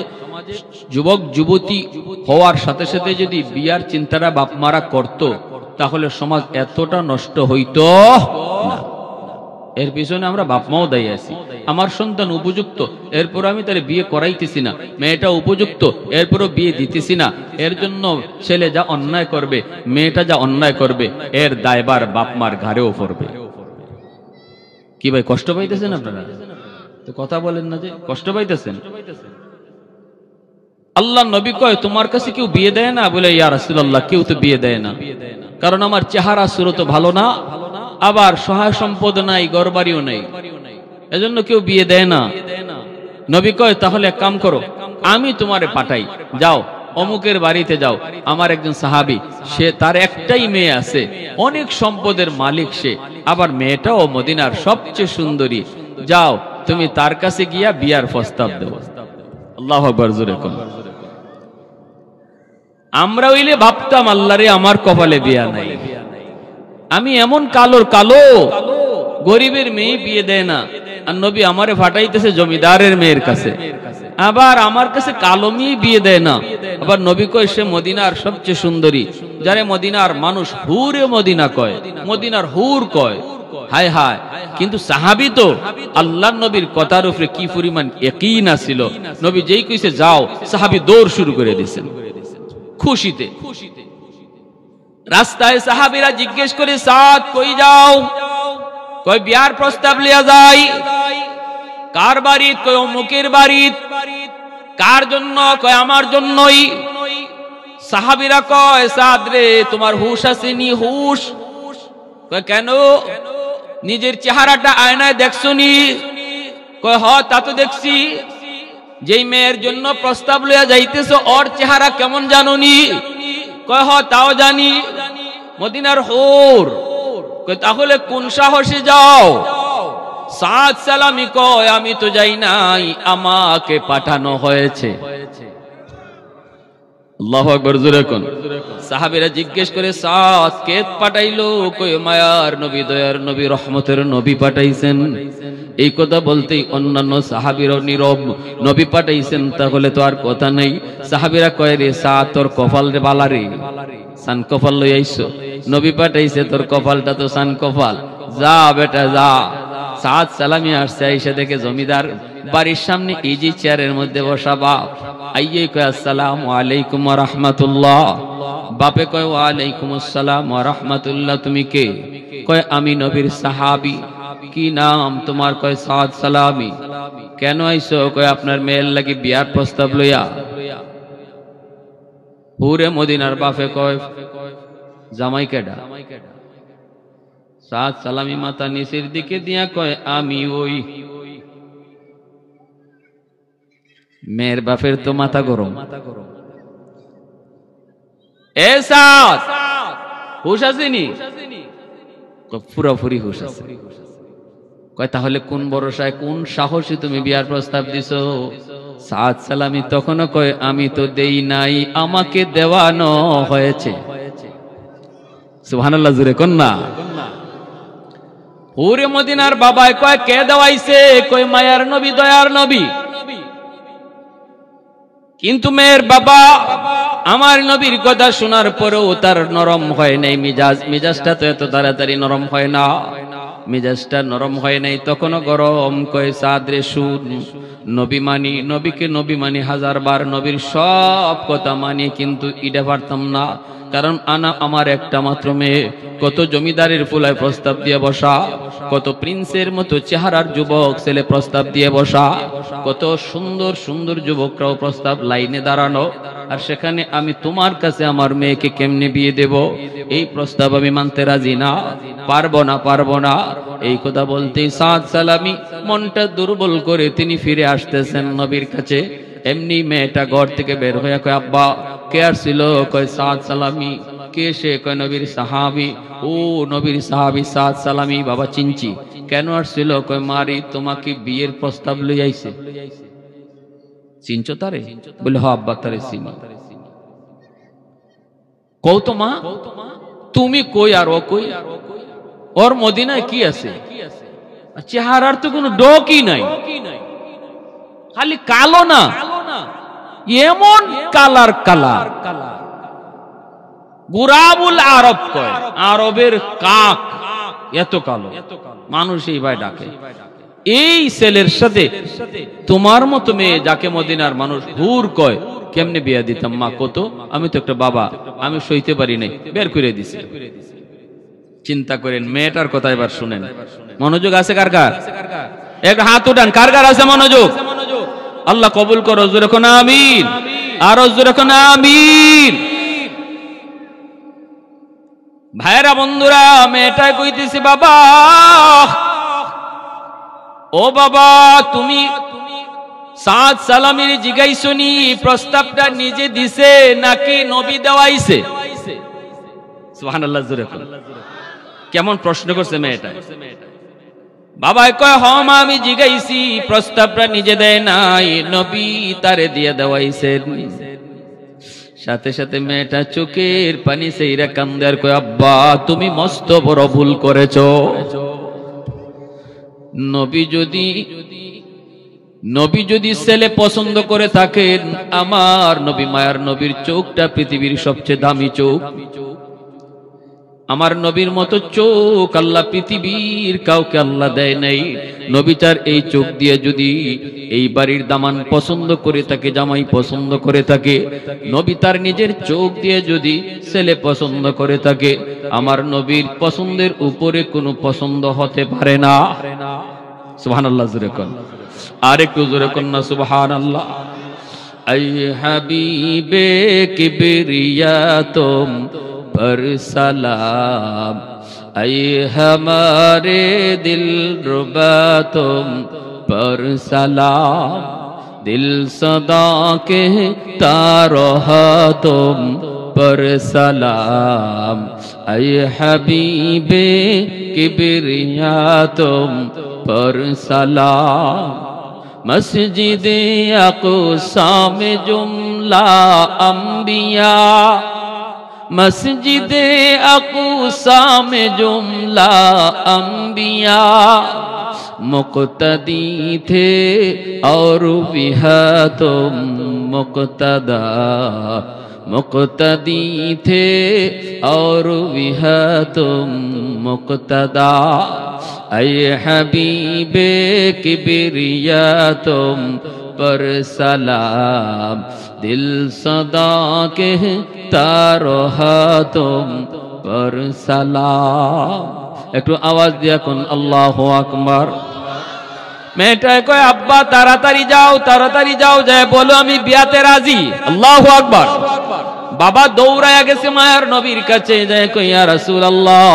Speaker 1: যুবক যুবতী হওয়ার সাথে সাথে যদি বিয়ার চিন্তাটা বাপ মারা করত, তাহলে সমাজ এতটা নষ্ট হইতো না। এর পিছনে আমরা বাপ মাও দায়ী আছি। আমার সন্তান উপযুক্ত, এরপর আমি তাহলে বিয়ে করাইতেছি না, মেয়েটা উপযুক্ত, এরপরও বিয়ে দিতেছি না। এর জন্য ছেলে যা অন্যায় করবে, মেয়েটা যা অন্যায় করবে, এর দায়ভার বাপ মার ঘাড়েও পড়বে। কি ভাই, কষ্ট পাইতেছেন আপনারা? তো কথা বলেন না যে কষ্ট পাইতেছেন। আল্লাহ নবী কয়, তোমার কাছে কেউ বিয়ে দেয় না? বলে ইয়া রাসূলুল্লাহ, কেউ তো বিয়ে দেয় না, কারণ আমার চেহারা সুরত ভালো না, আবার সহায় সম্পদ নাই, ঘরবাড়িও নাই, এজন্য কেউ বিয়ে দেয় না। নবী কয়, তাহলে এক কাম করো, আমি তোমারে পাঠাই, যাও অমুকের বাড়িতে যাও। আমার একজন সাহাবী, সে তার একটাই মেয়ে আছে, অনেক সম্পদের মালিক সে, আবার মেয়েটাও মদিনার সবচেয়ে সুন্দরী, যাও তুমি তার কাছে গিয়া বিয়ার প্রস্তাব দেও। আল্লাহু আকবার জোরে কোন। আমরা হইলে ভাবতাম, আল্লাহ রে আমার কপালে বিয়া নাই, আমি এমন কালোর কালো, গরিবের মেয়ে বিয়ে দেয় না। আর নবী আমারে ফাটাইতেছে জমিদারের মেয়ের কাছে, আবার আমার কাছে কালো মেয়ে বিয়ে দেয় না। আবার নবী কয়, সে মদিনার সবচেয়ে সুন্দরী, যারে মদিনার মানুষ হুরে মদিনা কয়, মদিনার হুর কয়। হায় হায়, কিন্তু সাহাবী তো আল্লাহর নবীর কথার উপরে কি পরিমাণ ইয়াকিন আছিল, নবী যেই কইছে যাও, সাহাবী দৌড় শুরু করে দিয়েছেন খুশিতে। রাস্তায় সাহাবীরা জিজ্ঞেস করে সাদ কই যাও? কই বিয়ার প্রস্তাব লিয়া যাই। কার বাড়ি? কই অমুকের বাড়ি। কার জন্য? কই আমার জন্যই। সাহাবীরা কয় সাদ রে তোমার হুশ আসেনি? হুশ? কয় কেন? নিজের চেহারাটা আয়নায় দেখছনি? কয় হ তা তো দেখছি। যেই মেয়ের জন্য প্রস্তাব লইয়া যাইতেছ ওর চেহারা কেমন জানোনি? কয় হ তাও জানি। মদিনার হুর। কয় তাহলে কোন সাহসে যাও? সাদ সালামি কয় আমি তো যাই নাই, আমাকে পাঠানো হয়েছে। আল্লাহু আকবার জোরে কোন। সাহাবীরা জিজ্ঞেস করে সাদ কে পাঠাইলো? কই মায়ার নবী, দয়ার নবী, রহমতের নবী পাঠাইছেন। এই কথা বলতেই অন্যান্য সাহাবীরাও নীরব। নবী পাঠাইছেন তাহলে তো আর কথা নেই। সাহাবীরা কয় রে সাদ তোর কপাল রে বালা রে, সান কপাল লই আইছো। নবী পাঠাইছে তোর কপালটা তো সান কপাল। যা বেটা যা। সাদ সালামি আসছে, আইসা দেখে জমিদার বাড়ির সামনে ইজি চেয়ারের মধ্যে বসা বাপ। আইয়ে কয় আসসালামু আলাইকুম ওয়া রাহমাতুল্লাহ। বাপে কয় ওয়া আলাইকুম আসসালাম ওয়া রাহমাতুল্লাহ। তুমি কে? কয় আমি নবীর সাহাবী। কি নাম তোমার? কয় সাদ সালামি। কেন আইছো? কয় আপনার মেয়ের লাগি বিয়ার প্রস্তাব লইয়া। হুরে মদিনার বাপে কয় জামাই কেডা? সাদ সালামি মাথা নিচের দিকে দিয়া কয় আমি ওই। মেয়ের বাপের তো মাথা গরম। এ সাদ হুশ আসেনি? পুরোপুরি হুশ আছে। কয় তাহলে কোন ভরসায় কোন সাহসে তুমি বিয়ার প্রস্তাব দিছো? সাদ সালামি তখনও কয় আমি তো দেই নাই, আমাকে দেওয়ানো হয়েছে। সুবহানাল্লাহ জুরে কোন না। হুরে মদিনার বাবায় কয় কে দেওয়াইছে? কয় মায়ার নবী, দয়ার নবী। কিন্তু মেয়ের বাবা আমার নবীর কথা শোনার পরেও তার নরম হয় নাই মিজাজ। মিজাজটা তো এত তাড়াতাড়ি নরম হয় না। মিজাজটা নরম হয় নাই, তখনও গরম। কয় সাদ রে শুন, নবী মানি, নবীকে নবী মানি হাজার বার, নবীর সব কথা মানি, কিন্তু ইডা পারতাম না। কারণ আমার একটা মাত্র মেয়ে। কত জমিদারের ফুলায় প্রস্তাব দিয়ে বসা, কত প্রিন্সের মতো চেহারার যুবক ছেলে প্রস্তাব দিয়ে বসা, কত সুন্দর সুন্দর যুবকরাও প্রস্তাব লাইনে দাঁড়ানো, আর সেখানে আমি তোমার কাছে আমার মেয়েকে কেমনে বিয়ে দেব? এই প্রস্তাব আমি মানতে রাজি না, পারবো না, পারবো না। এই কথা বলতেই সাদ সালামি মনটা দুর্বল করে তিনি ফিরে আসতেছেন নবীর কাছে। এমনি মেয়েটা ঘর থেকে বের হয়ে কয় আব্বা কে আসছিল? কয় সাদ সালামি। কে সে? কয় নবীর সাহাবী। ও নবীর সাহাবী সাদ সালামি। বাবা চিনছি। কেন আসছিল? কয় মারি তোমাকে বিয়ের প্রস্তাব লই আইছে। চিনছো তারে? বলে হ আব্বা তারে চিনি। কও তো মা তুমি কই আর ও কই? ওর মদিনায় কি আছে? চেহারার তো কোনো ডকই নাই, খালি কালো না, এমন কালার কালার। গুরাবুল আরব কয়, আরবের কাক, এত কালো মানুষ এই ভাই ডাকে। এই ছেলের সাথে তোমার মতো মেয়ে যাকে মদিনার মানুষ হুর কয়, কেমনে বিয়া দিতাম মা কত? আমি তো একটা বাবা, আমি সইতে পারি নাই, বের করে দিছে। চিন্তা করেন মেয়েটার কথা এবার শুনেন। মনোযোগ আছে কার কার? এক হাত উঠান, কার কার আছে মনোযোগ? আল্লাহ কবুল করো, জোরে কোন আমিন, আর জোরে কোন আমিন। ভাইরা বন্ধুরা, মেয়েটা কইতেছি বাবা, ও বাবা তুমি সাদ সালামির জিগাইছনি প্রস্তাবটা নিজে দিছে নাকি নবী দেওয়াইছে? সুবহানাল্লাহ জোরে কোন। কেমন প্রশ্ন করছে মেয়েটা। বাবা কয় হ মা আমি জিগাইছি, প্রস্তাবটা নিজে দেয় নাই, নবী তারে দিয়ে দেওয়াইছেন। সাথে সাথে মেয়েটা চোখের পানি সেইরা কান্দে আর কয় আব্বা তুমি মস্ত বড় ভুল করেছো। নবী যদি ছেলে পছন্দ করে থাকেন, আমার নবী মায়ার নবীর চোখটা পৃথিবীর সবচেয়ে দামি চোখ। আমার নবীর মতো চোখ আল্লাহ পৃথিবীর কাউকে আল্লাহ দেয় নাই। নবী তার এই চোখ দিয়ে যদি এই বাড়ির দামান পছন্দ করে থাকে, জামাই পছন্দ করে থাকে, নবী তার নিজের চোখ দিয়ে যদি ছেলে পছন্দ করে থাকে, আমার নবীর পছন্দের উপরে কোনো পছন্দ হতে পারে না। সুবহানাল্লাহ জোরে কোন, আর একটু জোরে কোন না সুবহানাল্লাহ। আই হাবিবে কিবরিয়া তুম पर सलाम, ऐ हमारे दिल रुबा तुम पर सलाम, दिल सदा कहता रहा तुम पर सलाम, ऐ हबीबे किबरिया तुम पर सलाम। मस्जिदे अक़सा में जुमला अंबिया, मस्जिदे अक़सा में जुमला अंबिया, मुक़्तदी थे और बिहा तुम मुक़्तदा, मुक़्तदी थे और बिहा तुम मुक़्तदा, ऐ हबीबे किबरिया तुम पर सलाम, दिल सदा कहता रहा तुम पर सलाम। একটু আওয়াজ দিয়া কোন আল্লাহু আকবার। মেয়েটায় কয় আব্বা তাড়াতাড়ি যাও, যায় বলো আমি বিয়াতে রাজি। আল্লাহু আকবার। বাবা দৌড়ায়া গেছে মায়ার নবীর কাছে, যায় কই ইয়া রাসূলুল্লাহ,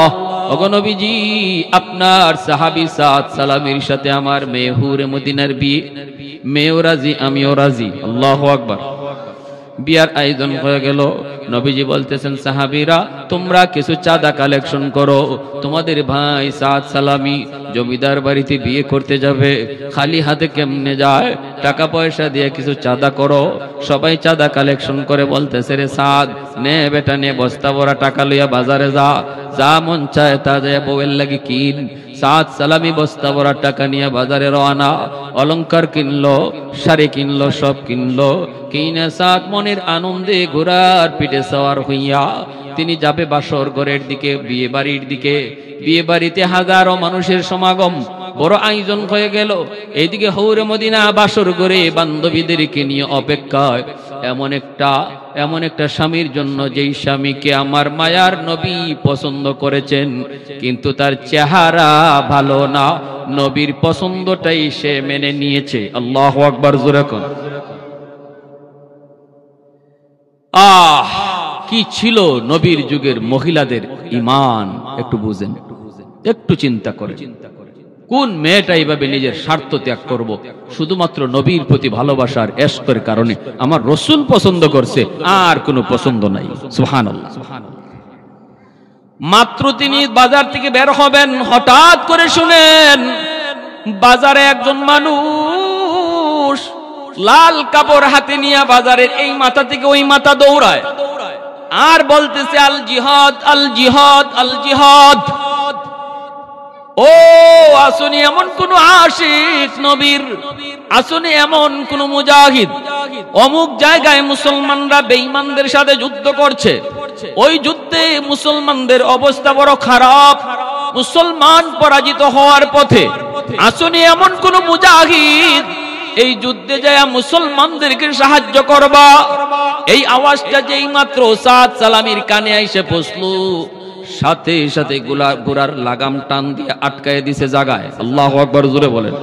Speaker 1: ওগো নবীজি আপনার সাহাবী সাদ সালামের সাথে আমার মেয়ে হুরে মদিনার বিয়ে, মেয়েও রাজি আমিও রাজি। আল্লাহু আকবার। বিয়ার আয়োজন হয়ে গেল। নবীজি বলতেছেন সাহাবীরা তোমরা কিছু চাঁদা কালেকশন করো, তোমাদের ভাই সাদ সালামি জমিদার বাড়িতে বিয়ে করতে যাবে, খালি হাতে কেমনে যায়, টাকা পয়সা দিয়ে কিছু চাঁদা করো। সবাই চাঁদা কালেকশন করে বলতেছে রে সাদ নে বেটা নে, বস্তা ভরা টাকা লইয়া বাজারে যা মন চায় তা যায় বউয়ের লাগি কিন। সাদ সালামি বস্তা ভরা টাকা নিয়ে বাজারে রওনা, অলংকার কিনলো, শাড়ি কিনলো, সব কিনলো। কিনে সাদ মনের আনন্দে ঘোড়ার পিঠে সওয়ার হইয়া তিনি যাবে বাসর ঘরের দিকে, বিয়ে বাড়ির দিকে। বিয়ে বাড়িতে হাজারো মানুষের সমাগম, বড় আয়োজন হয়ে গেল। এইদিকে হৌরে মদিনা বাসর ঘরে বান্ধবীদেরকে নিয়ে অপেক্ষায়। এমন একটা স্বামীর জন্য যেই স্বামীকে আমার মায়ার নবী পছন্দ করেছেন, কিন্তু তার চেহারা ভালো না, নবীর পছন্দটাই সে মেনে নিয়েছে। আল্লাহু আকবার জোরে কোন। কি ছিল নবীর যুগের মহিলাদের ঈমান, একটু বুঝেন, একটু চিন্তা করেন। কোন মেয়েটা এইভাবে নিজের স্বার্থ ত্যাগ করব শুধুমাত্র নবীর প্রতি ভালোবাসার এশকের কারণে? আমার রাসূল পছন্দ করছে, আর কোনো পছন্দ নাই। সুবহানাল্লাহ। মাত্র তিনি বাজার থেকে বের হবেন, হঠাৎ করে শুনেন বাজারে একজন মানুষ লাল কাপড় হাতে নিয়ে বাজারের এই মাথা থেকে ওই মাথা দৌড়ায় আর বলতেছে আল জিহাদ আল জিহাদ আল জিহাদ। ও আসুনি এমন কোন আশিক নবীর, আসুনি এমন কোন মুজাহিদ, অমুক জায়গায় মুসলমানরা বেঈমানদের সাথে যুদ্ধ করছে, ওই যুদ্ধে মুসলমানদের অবস্থা বড় খারাপ, মুসলমান পরাজিত হওয়ার পথে, আসুনি এমন কোন মুজাহিদ এই যুদ্ধে যায় মুসলমানদেরকে সাহায্য করবা। এই আওয়াজটা যেই মাত্র সাদ সালামির কানে এসে পৌঁছলো, সাথে সাথে গোড়ার লাগাম টান দিয়ে আটকায় দিছে জায়গায়। আল্লাহু আকবার জোরে বলেন।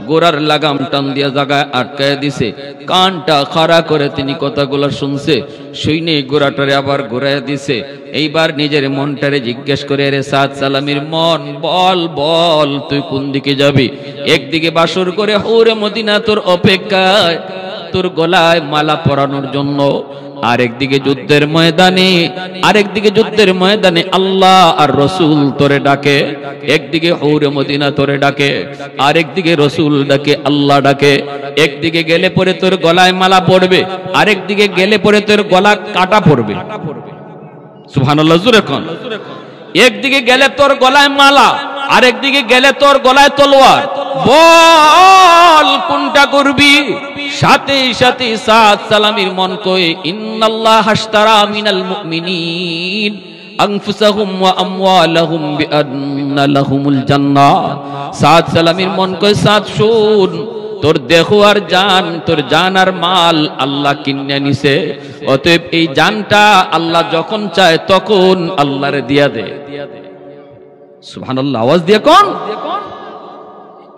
Speaker 1: গোড়ার লাগাম টান দিয়ে জায়গায় আটকায় দিছে, কানটা খাড়া করে তিনি কথাগুলো শুনছে, শুনে গোড়াটারে আবার ঘুরাইয়া দিছে। এইবার নিজের মনটারে জিজ্ঞেস করে, রে সাদ সালামির মন, বল বল তুই কোন দিকে যাবি? একদিকে বাসর করে হৌরে মদিনা তোর অপেক্ষায়, তোর গলায় মালা পরানোর জন্য, আরেকদিকে যুদ্ধের ময়দানে আল্লাহ আর রসুল তোরে ডাকে। একদিকে হৌরে মদিনা তোরে ডাকে, আরেকদিকে রসুল ডাকে, আল্লাহ ডাকে। একদিকে গেলে পরে তোর গলায় মালা পড়বে, আরেকদিকে গেলে পরে তোর গলা কাটা পড়বে। সুবহানাল্লাহ জোরে কোন। একদিকে গেলে তোর গলায় মালা, আরেকদিকে গেলে তোর গলায় তলোয়ার, বল কোনটা করবি? সাথে সাথে সাদ সালামির মন কয়ে, ইন্নাল্লাহ আশতারা মিনাল মুমিনিন আনফুসাহুম ওয়া আমওয়ালাহুম বিআন্না লাহুমুল জান্নাহ। সাদ সালামীর মন কয়, সাদ শুন, তোর দেহ আর জান, তোর জান আর মাল আল্লাহ কিনে নিছে, অতএব এই জানটা আল্লাহ যখন চায় তখন আল্লাহরে দিয়া দে। সুবহানাল্লাহ, আওয়াজ দিয়ে কোন,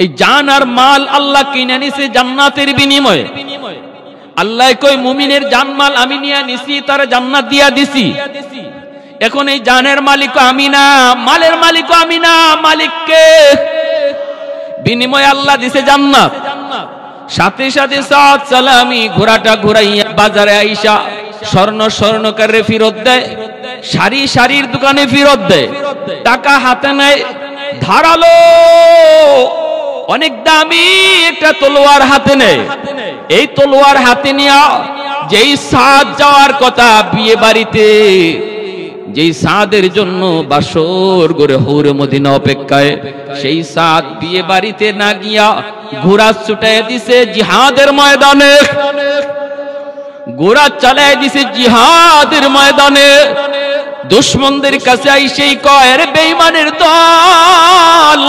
Speaker 1: এই জান আর মাল আল্লাহ কিনে নিছে জান্নাতের বিনিময়ে। আল্লাহ কই মুমিনের জান মাল আমি নিয়ে নিছি, তার জান্নাত দিয়া দিছি। এখন এই জানের মালিক আমি না, মালের মালিক আমি না, মালিককে বিনিময়ে আল্লাহ দিছে জান্নাত। সাথে সাথে সাদ সালামী ঘোড়াটা ঘুরাইয়া বাজারে আইসা স্বর্ণকারে ফেরত দেয়, শাড়ির দোকানে ফেরত দেয়, টাকা হাতে নেয়, ধারালো অনেক দামি একটা তলোয়ার হাতে নেয়। এই তলোয়ার হাতে নিয়ে যেই সাদ যাওয়ার কথা বিয়ে বাড়িতে, যেই সাদের জন্য বাসর গড়ে হৌরে মদিনা অপেক্ষায়, সেই সাদ বিয়ে বাড়িতে না গিয়া ঘোড়া ছুটাইয়া দিছে জিহাদের ময়দানে, ঘোড়া চালাইয়া দিছে জিহাদের ময়দানে। দুশমনদের কাছে আইসেই কয়, রে বেঈমানের দল,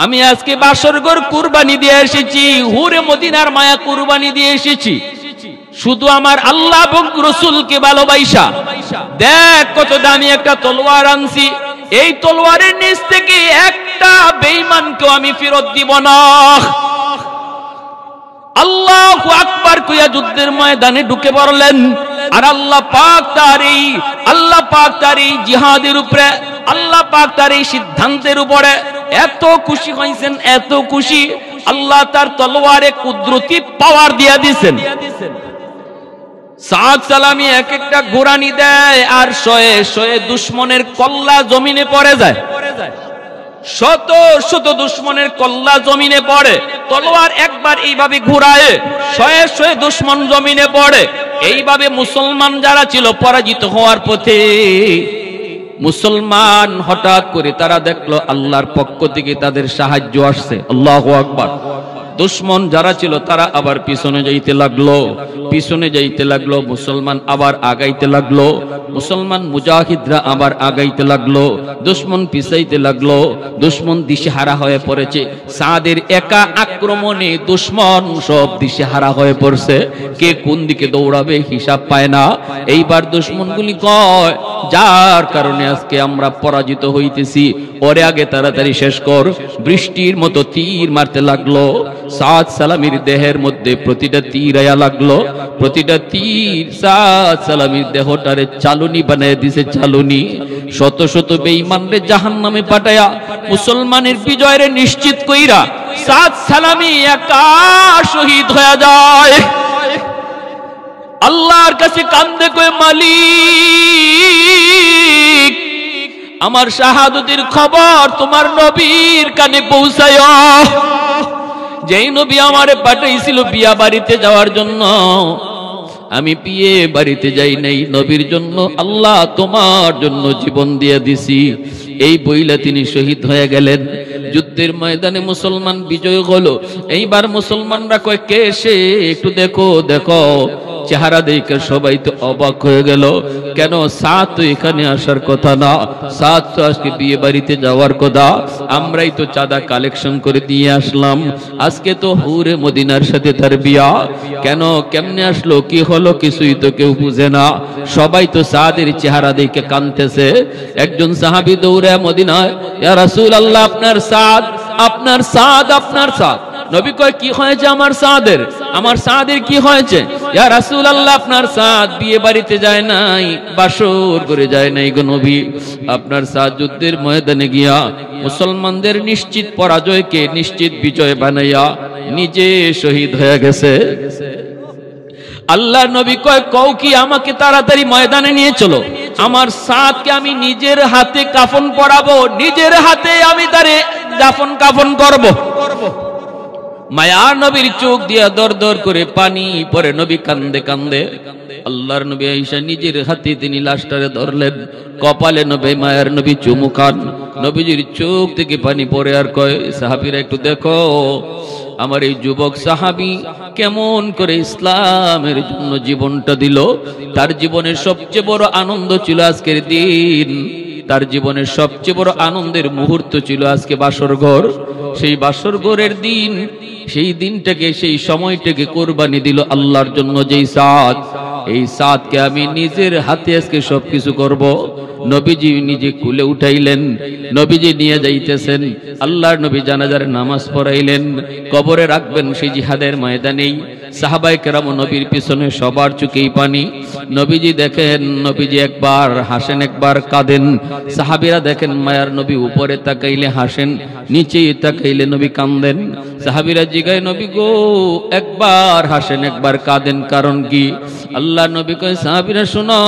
Speaker 1: আমি আজকে বাসর ঘর কুরবানি দিয়ে এসেছি, হুরে মদিনার মায়া কুরবানি দিয়ে এসেছি, শুধু আমার আল্লাহ এবং রাসূলকে ভালোবাসা। দেখ কত দামি একটা তলোয়ার আনছি, এই তলোয়ারের নিচ থেকে একটা বেঈমানকে আমি ফেরত দিব না। আল্লাহু আকবার কইয়া যুদ্ধের ময়দানে ঢুকে পড়লেন। আর আল্লাহ পাক তার এই জিহাদের উপরে, আল্লাহ পাক তার এই সিদ্ধান্তের উপরে এত খুশি হয়েছেন, এত খুশি, আল্লাহ তার তলোয়ারে কুদরতি পাওয়ার দিয়া দিয়েছেন। সাদ সালামী এক একটা ঘোরানি দেয় আর শয়ে দুশমনের কল্লা জমিনে পড়ে যায়, শত শত দুশমনের কল্লা জমিনে পড়ে। তলোয়ার একবার এইভাবে ঘুরায়, শয়ে দুশমন জমিনে পড়ে। এইভাবে মুসলমান যারা ছিল পরাজিত হওয়ার পথে, মুসলমান হঠাৎ করে তারা দেখলো আল্লাহর পক্ষ থেকে তাদের সাহায্য আসছে। আল্লাহু আকবার। দুশমন যারা ছিল তারা আবার পিছনে যাইতে লাগলো, মুসলমান আবার আগাইতে লাগলো, মুসলমান মুজাহিদরা আবার আগাইতে লাগলো, দুশমন পিছাইতে লাগলো, দুশমন দিশেহারা হয়ে পড়েছে। সাদের একা আক্রমণে দুশমন সব দিশেহারা হয়ে পড়ছে, কে কোন দিকে দৌড়াবে হিসাব পায় না। এইবার দুশমনগুলি কয়, যার কারণে আজকে আমরা পরাজিত হইতেছি, ওরে আগে তাড়াতাড়ি শেষ কর। বৃষ্টির মতো তীর মারতে লাগলো। সাদ সালামীর দেহের মধ্যে প্রতিটা তীর আয়া লাগলো, প্রতিটা তীর সাদ সালামীর দেহটারে চালুনি বানায় দিছে, চালুনি। শত শত বেঈমানরে জাহান্নামে পাঠায়া মুসলমানের বিজয়ের নিশ্চিত কইরা সাদ সালামী একা শহীদ হয়ে যায়। আল্লাহর কাছে কান্দে কয়, মালিক, আমার শাহাদতের খবর তোমার নবীর কানে পৌঁছায়। যেই নবী আমারে পাঠাইছিল বিয়া বাড়িতে যাওয়ার জন্য, আমি বিয়ে বাড়িতে যাই নাই, নবীর জন্য আল্লাহ তোমার জন্য জীবন দিয়ে দিছি। এই বইলা তিনি শহীদ হয়ে গেলেন। যুদ্ধের ময়দানে মুসলমান বিজয় হলো। এইবার মুসলমানরা কয়, কে সে, একটু দেখো। চেহারা দেখে সবাই তো অবাক হয়ে গেল, কেন সাদ তো এখানে আসার কথা না, সাদ তো আজকে বিয়ে বাড়িতে যাওয়ার কথা, আমরাই তো চাঁদা কালেকশন করে দিয়ে আসলাম, আজকে তো হুরে মদিনার সাথে তার বিয়া, কেন কেমনে আসলো, কি হলো, কিছুই তো কেউ বুঝে না। সবাই তো সাদের চেহারা দেখে কাঁদতেছে। একজন সাহাবী দৌড়ে মদিনায়, ইয়া রাসূলুল্লাহ, আপনার সাদ। নবী কয়, কি হয়েছে আমার সাদের কি হয়েছে? ইয়া রাসূলুল্লাহ, আপনার সাদ বিয়ে বাড়িতে যায় নাই, বাসর করে যায় নাই গো নবী। আপনার সাদ যুদ্ধের ময়দানে গিয়া মুসলমানদের নিশ্চিত পরাজয়কে নিশ্চিত বিজয় বানাইয়া নিজে শহীদ হয়ে গেছে। আল্লাহর নবী কয়, কও কি, আমাকে তাড়াতাড়ি ময়দানে নিয়ে চলো, আমার সাদকে আমি নিজের হাতে কাফন পরাবো, নিজের হাতে আমি তারে দাফন কাফন করব। মায়ার নবীর চোখ দিয়া দর দর করে পানি পরে, নবী কান্দে কান্দে। আল্লাহর নবী আয়েশা নিজের হাতে তিনি লাশটারে ধরলেন, কপালে নবী মায়ার নবী চুমু খান, নবীজির চোখ থেকে পানি পড়ে। আর কয়, সাহাবীরা একটু দেখো, আমার এই যুবক সাহাবী কেমন করে ইসলামের জন্য জীবনটা দিল। তার জীবনের সবচেয়ে বড় আনন্দ ছিল আজকের দিন, তার জীবনের সবচেয়ে বড় আনন্দের মুহূর্ত ছিল আজকে বাসর ঘর। সেই বাসর ঘরের দিন, সেই দিনটাকে, সেই সময়টাকে কোরবানি দিল আল্লাহর জন্য। যেই সাত, এই সাতকে আমি নিজের হাতে আজকে সবকিছু করব। নবীজি নিজে কুলে উঠাইলেন, নবীজি নিয়ে যাইতেছেন, আল্লাহর নবী জানাজার নামাজ পড়াইলেন, কবরে রাখবেন সেই জিহাদের ময়দানেই। সাহাবায়ে কেরাম নবীর পিছনে সবার চোখেই পানি। নবীজি দেখেন, নবীজি একবার হাসেন, একবার কাঁদেন। সাহাবীরা দেখেন মায়ার নবী উপরে তাকাইলে হাসেন, নিচে তাকাইলে নবী কাঁদেন। সাহাবীরা জিগায়, নবী গো, একবার হাসেন একবার কাঁদেন, কারণ কি? আল্লাহ নবী কয়, সাহাবীরা শোনো,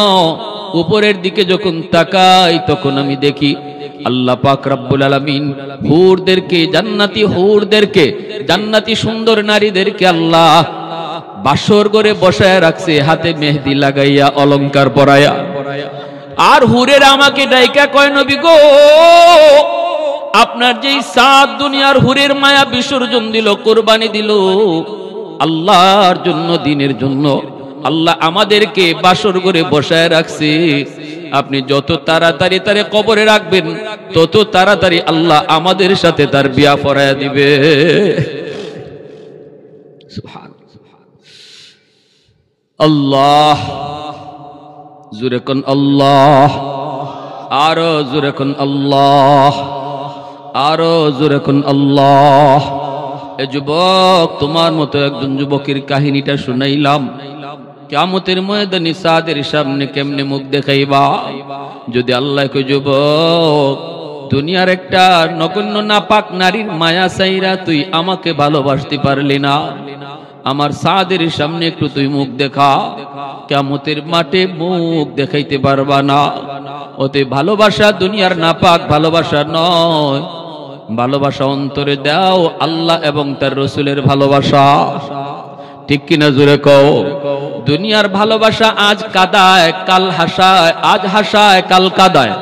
Speaker 1: উপরের দিকে যখন তাকাই তখন আমি দেখি আল্লাহ পাক রব্বুল আলামিন হুরদেরকে, জান্নাতি হুরদেরকে, জান্নাতি সুন্দর নারীদেরকে আল্লাহ বাসর করে বসায় রাখছে, হাতে মেহেদি লাগাইয়া, অলংকার পরাইয়া। আর হুরের আমাকে ডাইকা কয়, নবী গো, আপনার যেই সাত দুনিয়ার হুরের মায়া বিসর্জন দিল, কোরবানি দিল আল্লাহর জন্য, দিনের জন্য, আল্লাহ আমাদেরকে বাসর করে বসায় রাখছে। আপনি যত তাড়াতাড়ি তারে কবরে রাখবেন, তত তাড়াতাড়ি আল্লাহ আমাদের সাথে তার বিয়া পড়ায়া দিবে। আল্লাহ, জোরে কোন আল্লাহ, আরো জোরে কোন আল্লাহ, আরো জোরে কোন আল্লাহ। এ যুবক, তোমার মতো একজন যুবকের কাহিনীটা শুনাইলাম। কিয়ামতের ময়দানে সাদের সামনে কেমনে মুখ দেখাইবা? যদি আল্লাহ কই, যুবক, দুনিয়ার একটা নগণ্য নাপাক নারীর মায়া চাইরা তুই আমাকে ভালোবাসতে পারলি না, আমার সাদের সামনে একটু তুই মুখ দেখা, কিয়ামতের মাঠে মুখ দেখাইতে পারবা না। ওতে ভালোবাসা দুনিয়ার নাপাক ভালোবাসা নয়, ভালোবাসা অন্তরে দাও আল্লাহ এবং তার রসুলের ভালোবাসা। ঠিক কিনা জোরে কও? দুনিয়ার ভালোবাসা আজ কাদায় কাল হাসায়, আজ হাসায় কাল কাদায়,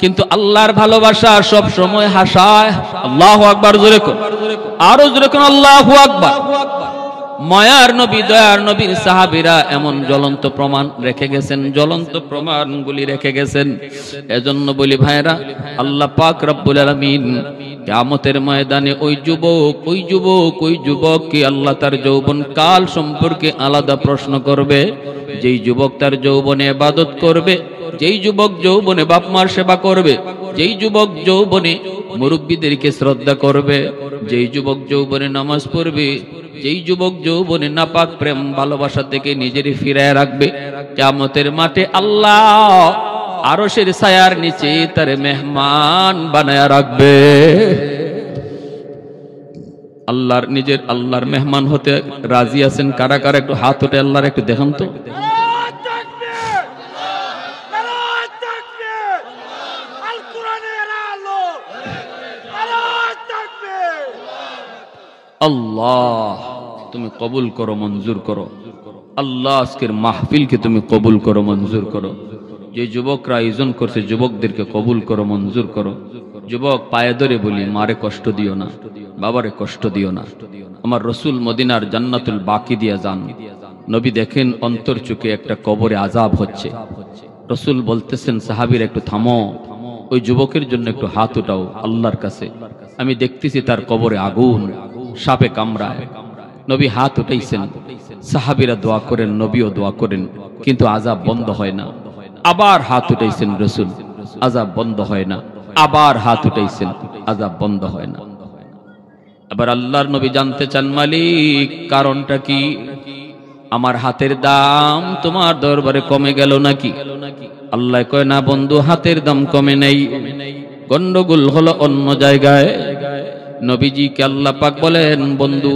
Speaker 1: কিন্তু আল্লাহর ভালোবাসা সব সময় হাসায়। আল্লাহু আকবার, জোরে কও, আরো জোরে কও, আল্লাহু আকবার। মায়ার নবী, দয়ার নবীর সাহাবীরা এমন জ্বলন্ত প্রমাণ রেখে গেছেন, জ্বলন্ত প্রমাণগুলি রেখে গেছেন। এজন্য বলি ভাইরা, আল্লাহ পাক রব্বুল আলামিন কিয়ামতের ময়দানে ওই যুবককে আল্লাহ তার যৌবন কাল সম্পর্কে আলাদা প্রশ্ন করবে। যেই যুবক তার যৌবনে ইবাদত করবে, যেই যুবক যৌবনে বাপ মার সেবা করবে, যেই যুবক যৌবনে মুরব্বীদেরকে শ্রদ্ধা করবে, যেই যুবক যৌবনে নামাজ পড়বে, যেই যুবক যৌবনে নাপাক প্রেম ভালোবাসা থেকে নিজেরই ফিরায় রাখবে, কিয়ামতের মাঠে আল্লাহ আরশের ছায়ার নিচে তার মেহমান বানায়া রাখবে। আল্লাহর মেহমান হতে রাজি আছেন কারা কারা? একটু হাত উঠে আল্লাহর একটু দেখান তো। আল্লাহ তুমি কবুল করো, মঞ্জুর করো। আল্লাহ আজকের মাহফিলকে তুমি কবুল করো, মঞ্জুর করো। যে যুবকরা আয়োজন করছে, যুবকদেরকে কবুল করো, মঞ্জুর করো। যুবক, পায়ে ধরে বলি, মারে কষ্ট দিও না, বাবারে কষ্ট দিও না। আমার রসুল মদিনার জান্নাতুল বাকি দিয়া যান। নবী দেখেন অন্তর চোখে একটা কবরে আযাব হচ্ছে। রসুল বলতেছেন, সাহাবীরা একটু থামো, ওই যুবকের জন্য একটু হাত উঠাও আল্লাহর কাছে, আমি দেখতেছি তার কবরে আগুন, সাপে কামড়ায়। নবী হাত উঠাইছেন, সাহাবীরা দোয়া করেন, নবীও দোয়া করেন, কিন্তু আযাব বন্ধ হয় না। আবার হাত উঠাইছেন রসুল, আযাব বন্ধ হয় না। আবার হাত উঠাইছেন, আযাব বন্ধ হয় না। আবার আল্লাহর নবী জানতে চান, মালিক কারণটা কি? আমার হাতের দাম তোমার দরবারে কমে গেল নাকি? আল্লাহ কয়, না বন্ধু, হাতের দাম কমে নাই, গন্ডগোল হলো অন্য জায়গায়। নবীজিকে আল্লাহ পাক বলেন, বন্ধু,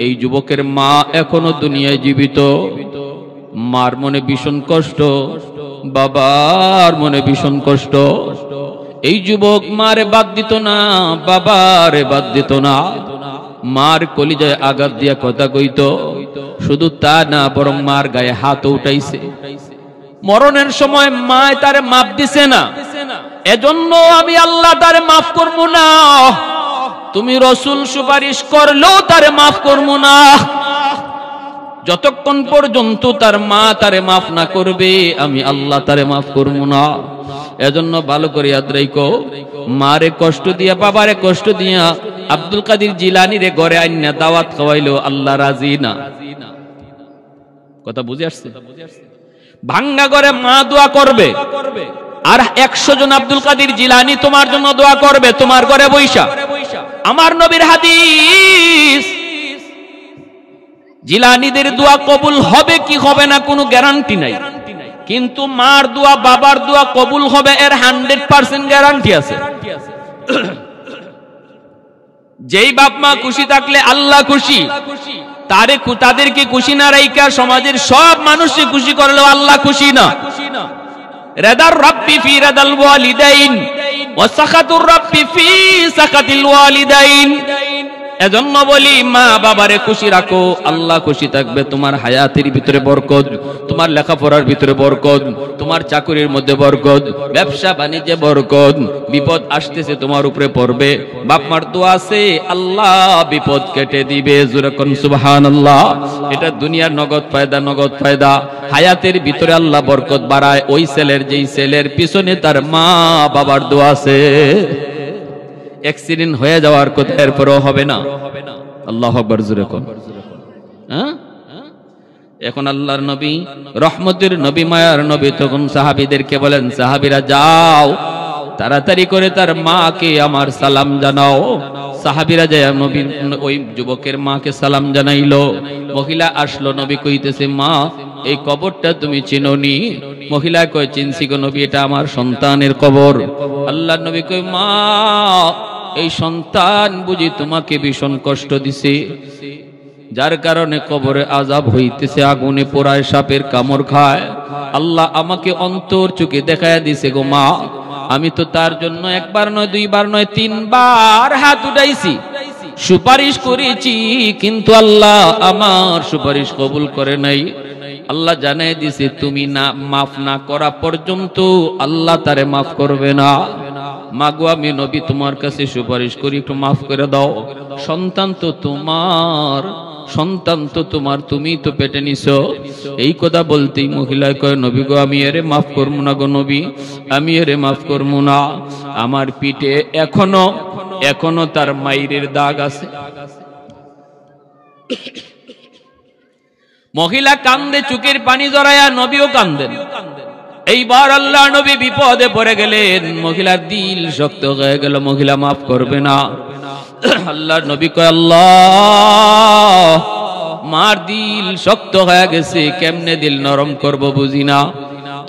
Speaker 1: এই যুবকের মা এখনো দুনিয়ায় জীবিত, মার মনে ভীষণ কষ্ট, বাবার মনে ভীষণ কষ্ট। এই যুবক মারে বাদ দিত না, বাবারে বাদ দিত না, মার কলিজায় আঘাত দিয়া কথা কইত। শুধু তা না, বরং মার গায়ে হাত উঠাইছে। মরণের সময় মায় তারে মাফ দিছে না, এজন্য আমি আল্লাহ তারে মাফ করবো না। তুমি রসুল সুপারিশ করলেও তারে মাফ করবো না। যতক্ষণ পর্যন্ত তার মা তারে মাফ না করবে আমি আল্লাহ তারে মাফ করব না। এজন্য ভালো করে ইয়াদ রাখো, মারে কষ্ট দিয়া বাবারে কষ্ট দিয়া আব্দুল কাদের জিলানী রে ঘরে আইনা দাওয়াত খাওয়াইলো, আল্লাহ রাজি না। কথা বুঝে আসছে? ভাঙ্গা ঘরে মা দোয়া করবে আর 100 জন আব্দুল কাদের জিলানী তোমার জন্য দোয়া করবে তোমার ঘরে বৈশা। আমার নবীর হাদিস, জিলানীদের দোয়া কবুল হবে কি হবে না কোনো গ্যারান্টি নাই, কিন্তু মার দোয়া বাবার দোয়া কবুল হবে এর 100% গ্যারান্টি আছে। যেই বাপ মা খুশি থাকলে আল্লাহ খুশি, তাদেরকে খুশি না রাইকা সমাজের সব মানুষকে খুশি করলেও আল্লাহ খুশি না। রাদার রাব্বি ফি রাদাল ওয়ালিদাইন ওয়া সাখাতুর রাব্বি ফি সাখাতিল ওয়ালিদাইন। এজন্য বলি মা বাবারে খুশি রাখো, আল্লাহ খুশি থাকবে। তোমার হায়াতের ভিতরে বরকত, তোমার লেখাপড়ার ভিতরে বরকত, তোমার চাকরির মধ্যে বরকত, ব্যবসা বাণিজ্যে বরকত। বিপদ আসতেছে তোমার উপরে পড়বে, বাপ মার দোয়া আছে আল্লাহ বিপদ কেটে দিবে। জোরে কোন সুবহানাল্লাহ। এটা দুনিয়ার নগদ ফায়দা, নগদ ফায়দা। হায়াতের ভিতরে আল্লাহ বরকত বাড়ায় ওই ছেলের, যেই ছেলের পিছনে তার মা বাবার দোয়া আছে। অ্যাক্সিডেন্ট হয়ে যাওয়ার কথা এরপরও হবে না। আল্লাহু আকবার, জোরে কোন। এখন আল্লাহর নবী, রহমতের নবী, মায়ার নবী তখন সাহাবীদেরকে বলেন, সাহাবীরা যাও তাড়াতাড়ি করে তার মাকে আমার সালাম জানাও। সাহাবীরা যায় নবীর ওই যুবকের মাকে সালাম জানাইলো। মহিলা আসলো, নবী কইতেছে, মা এই কবরটা তুমি চিনোনি? মহিলা কয়, চিনছি গো নবী, এটা আমার সন্তানের কবর। আল্লাহর নবী কয়, মা এই সন্তান বুঝি তোমাকে ভীষণ কষ্ট দিছে, যার কারণে কবরে আযাব হইতেছে, আগুনে পোড়ায়, সাপের কামড় খায়। আল্লাহ আমাকে অন্তর চোখে দেখায়া দিছে গো মা। আমি তো তার জন্য একবার নয়, দুইবার নয়, 3 বার হাত উঠাইছি, সুপারিশ করেছি, কিন্তু আল্লাহ আমার সুপারিশ কবুল করে নাই। আল্লাহ জানাই দিছে তুমি না মাফ না করা পর্যন্ত আল্লাহ তারে মাফ করবে না। মাগো আমি নবী তোমার কাছে সুপারিশ করি, একটু মাফ করে দাও। সন্তান তো তোমার, সন্তান তো তোমার, তুমি তো পেটে নিছো। এই কথা বলতেই মহিলা কয়, নবী গো আমি এরে মাফ করবো না গো নবী, আমি এরে মাফ করবো না। আমার পিঠে এখনো তার মাইরের দাগ আছে। মহিলা কান্দে, চোখের পানি জড়ায়া, নবীও কান্দেন। এইবার আল্লাহ নবী বিপদে পড়ে গেলেন, মহিলার দিল শক্ত হয়ে গেল, মহিলা মাফ করবে না। আল্লাহর নবী কয়, আল্লাহ মার দিল শক্ত হয়ে গেছে, কেমনে দিল নরম করব বুঝি না।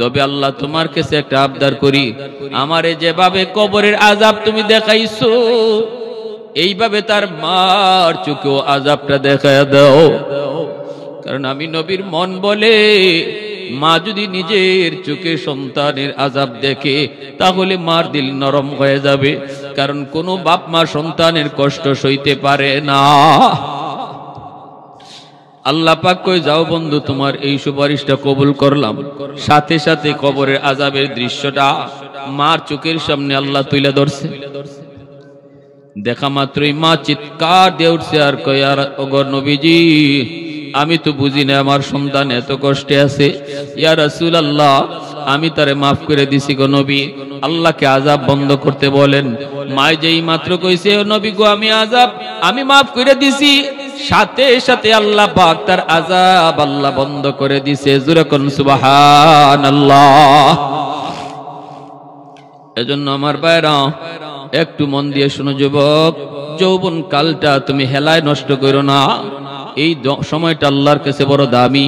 Speaker 1: তবে আল্লাহ তোমার কাছে একটা আবদার করি, আমারে যেভাবে কবরের আযাব তুমি দেখাইছো এইভাবে তার মার চোখেও আযাবটা দেখায় দাও। কারণ আমি নবীর মন বলে, মা যদি নিজের চোখে সন্তানের আযাব দেখে তাহলে মার দিল নরম হয়ে যাবে। কারণ কোন বাপ মা সন্তানের কষ্ট সইতে পারে না। আল্লাহ পাক কই, যাও বন্ধু তোমার এই সুপারিশটা কবুল করলাম। সাথে সাথে কবরের আযাবের দৃশ্যটা মার চোখের সামনে আল্লাহ তুলে ধরছে। দেখা মাত্রই মা চিৎকার দিয়ে উঠছে আর কয়, আর ওগো নবীজি আমি তো বুঝি না আমার সন্তান এত কষ্টে আছে। ইয়া রাসূলুল্লাহ আমি তারে মাফ করে দিছি গো নবী, আল্লাহকে আযাব বন্ধ করতে বলেন। মা যেই মাত্র কইছে, ও নবী গো আমি মাফ করে দিছি, সাথে সাথে আল্লাহ পাক তার আযাব আল্লাহ বন্ধ করে দিছে। জোরে কোন সুবহানাল্লাহ। এজন্য আমার ভাইরা একটু মন দিয়ে শোনো যুবক, যৌবন কালটা তুমি হেলায় নষ্ট করো না। এই সময়টা আল্লাহর কাছে বড় দামি।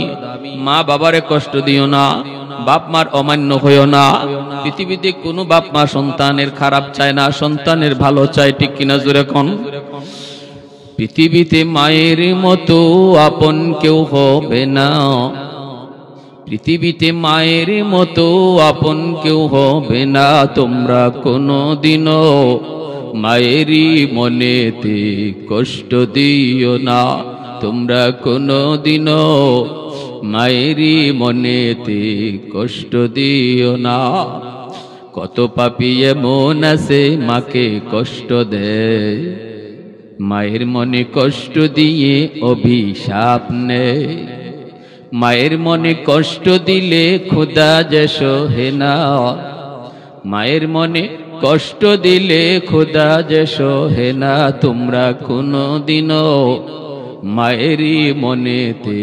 Speaker 1: মা বাবারে কষ্ট দিও না, বাপ মার অমান্য হইও না। পৃথিবীতে কোনো বাপ মা সন্তানের খারাপ চায় না, সন্তানের ভালো চায়, ঠিক কিনা জোরে কোন? পৃথিবীতে মায়ের মতো আপন কেউ হবে না, পৃথিবীতে মায়ের মতো আপন কেউ হবে না। তোমরা কোনোদিনও মায়েরই মনেতে কষ্ট দিও না, তোমরা কোনোদিনও মায়েরই মনেতে কষ্ট দিও না। কত পাপী এমন আছে মাকে কষ্ট দেয়, মায়ের মনে কষ্ট দিয়ে অভিশাপ নেয়। মায়ের মনে কষ্ট দিলে খোদা যে সহে না, মায়ের মনে কষ্ট দিলে খোদা যে সহে না। তোমরা কোনদিনও মায়েরই মনেতে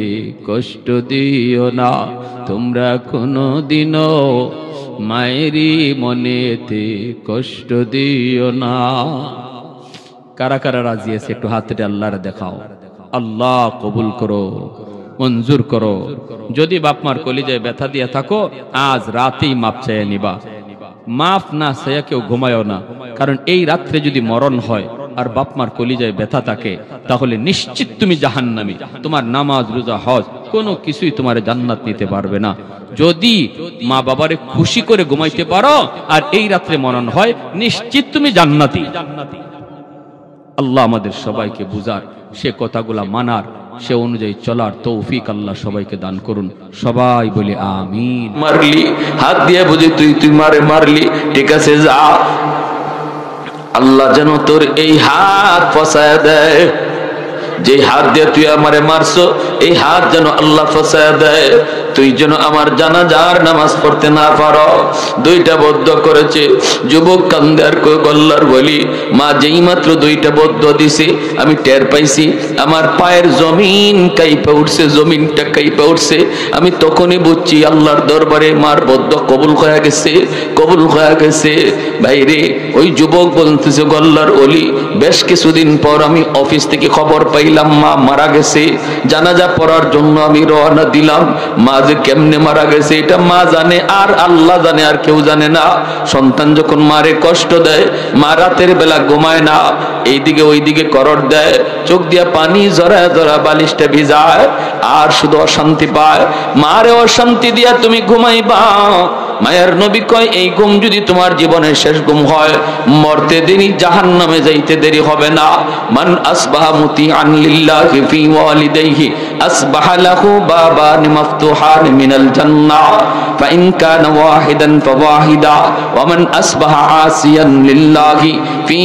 Speaker 1: কষ্ট দিও না, তোমরা কোনদিনও মায়েরই মনেতে কষ্ট দিও না। কারা কারা রাজি আছে একটু হাতটা আল্লাহরে দেখাও। আল্লাহ কবুল করো, মঞ্জুর করো। যদি বাপমার কলিজায় ব্যথা দিয়া থাকো, আজ রাতেই মাপ চাইয়া নিবা। মাফ না চাইয়া কেউ ঘুমায়ও না, কারণ এই রাত্রে যদি মরণ হয় আর বাপমার কলিজায় ব্যথা থাকে, তাহলে নিশ্চিত তুমি জাহান্নামী। তোমার নামাজ রোজা হজ কোনো কিছুই তোমার জান্নাত নিতে পারবে না। যদি মা বাবারে খুশি করে ঘুমাইতে পারো আর এই রাত্রে মরণ হয়, নিশ্চিত তুমি জান্নাতি। আল্লাহ আমাদের সবাইকে বুঝার, সে কথাগুলা মানার, সে অনুযায়ী চলার তৌফিক আল্লাহ সবাইকে দান করুন। সবাই বলি আমিন।
Speaker 2: মারলি হাত দিয়ে বুঝি তুই মারলি, ঠিক আছে যা, আল্লাহ যেন তোর এই হাত ফসায় দেয়। যে হাত দিয়ে তুই আমারে মারছো, এই হাত যেন আল্লাহ ফসায় দেয়। তুই যেন আমার জানাজার নামাজ পড়তে না পারো। দুইটা বদ্ধ করেছে, যুবক কান্দে আর গল্লার বলি। মা যেই মাত্র দুইটা বদ্ধ দিছে, আমি টের পাইছি আমার পায়ের জমিন কাইপা উঠছে, জমিনটা কাইপা উঠছে। আমি তখনই বুঝছি আল্লাহর দরবারে মার বদ্ধ কবুল হয়ে গেছে, কবুল হয়ে গেছে। ভাইরে, ওই যুবক বলতেছে গল্লার অলি, বেশ কিছুদিন পর আমি অফিস থেকে খবর পাইলাম মা মারা গেছে। জানাজা পড়ার জন্য আমি রওনা দিলাম। মা যে কেমনে মারা গেছে এটা মা জানে আর আল্লাহ জানে, আর কেউ জানে না। সন্তান যখন মারে কষ্ট দেয়, মা রাতের বেলা ঘুমায় না, এইদিকে ওইদিকে করর দেয়, চোখ দিয়া পানি জড়ায় জড়া বালিশটা ভিজায়, আর শুধু অশান্তি পায়। মারে অশান্তি দিয়া তুমি ঘুমাইবা। মায়ের নবী কয়, এই ঘুম যদি তোমার জীবনের শেষ ঘুম হয়, মরতে দেরি, জাহান্নামে যাইতে দেরি হবে না। মান আসবাহা মুতিআন লিল্লাহি ফি ওয়ালিদাইহি আসবাহা লাহু বাবান মাফতুহান মিনাল জান্নাহ ফা ইন কানা ওয়াহিদান ফাওয়াহিদা ওয়া মান আসবাহা আসিয়ান লিল্লাহি ফি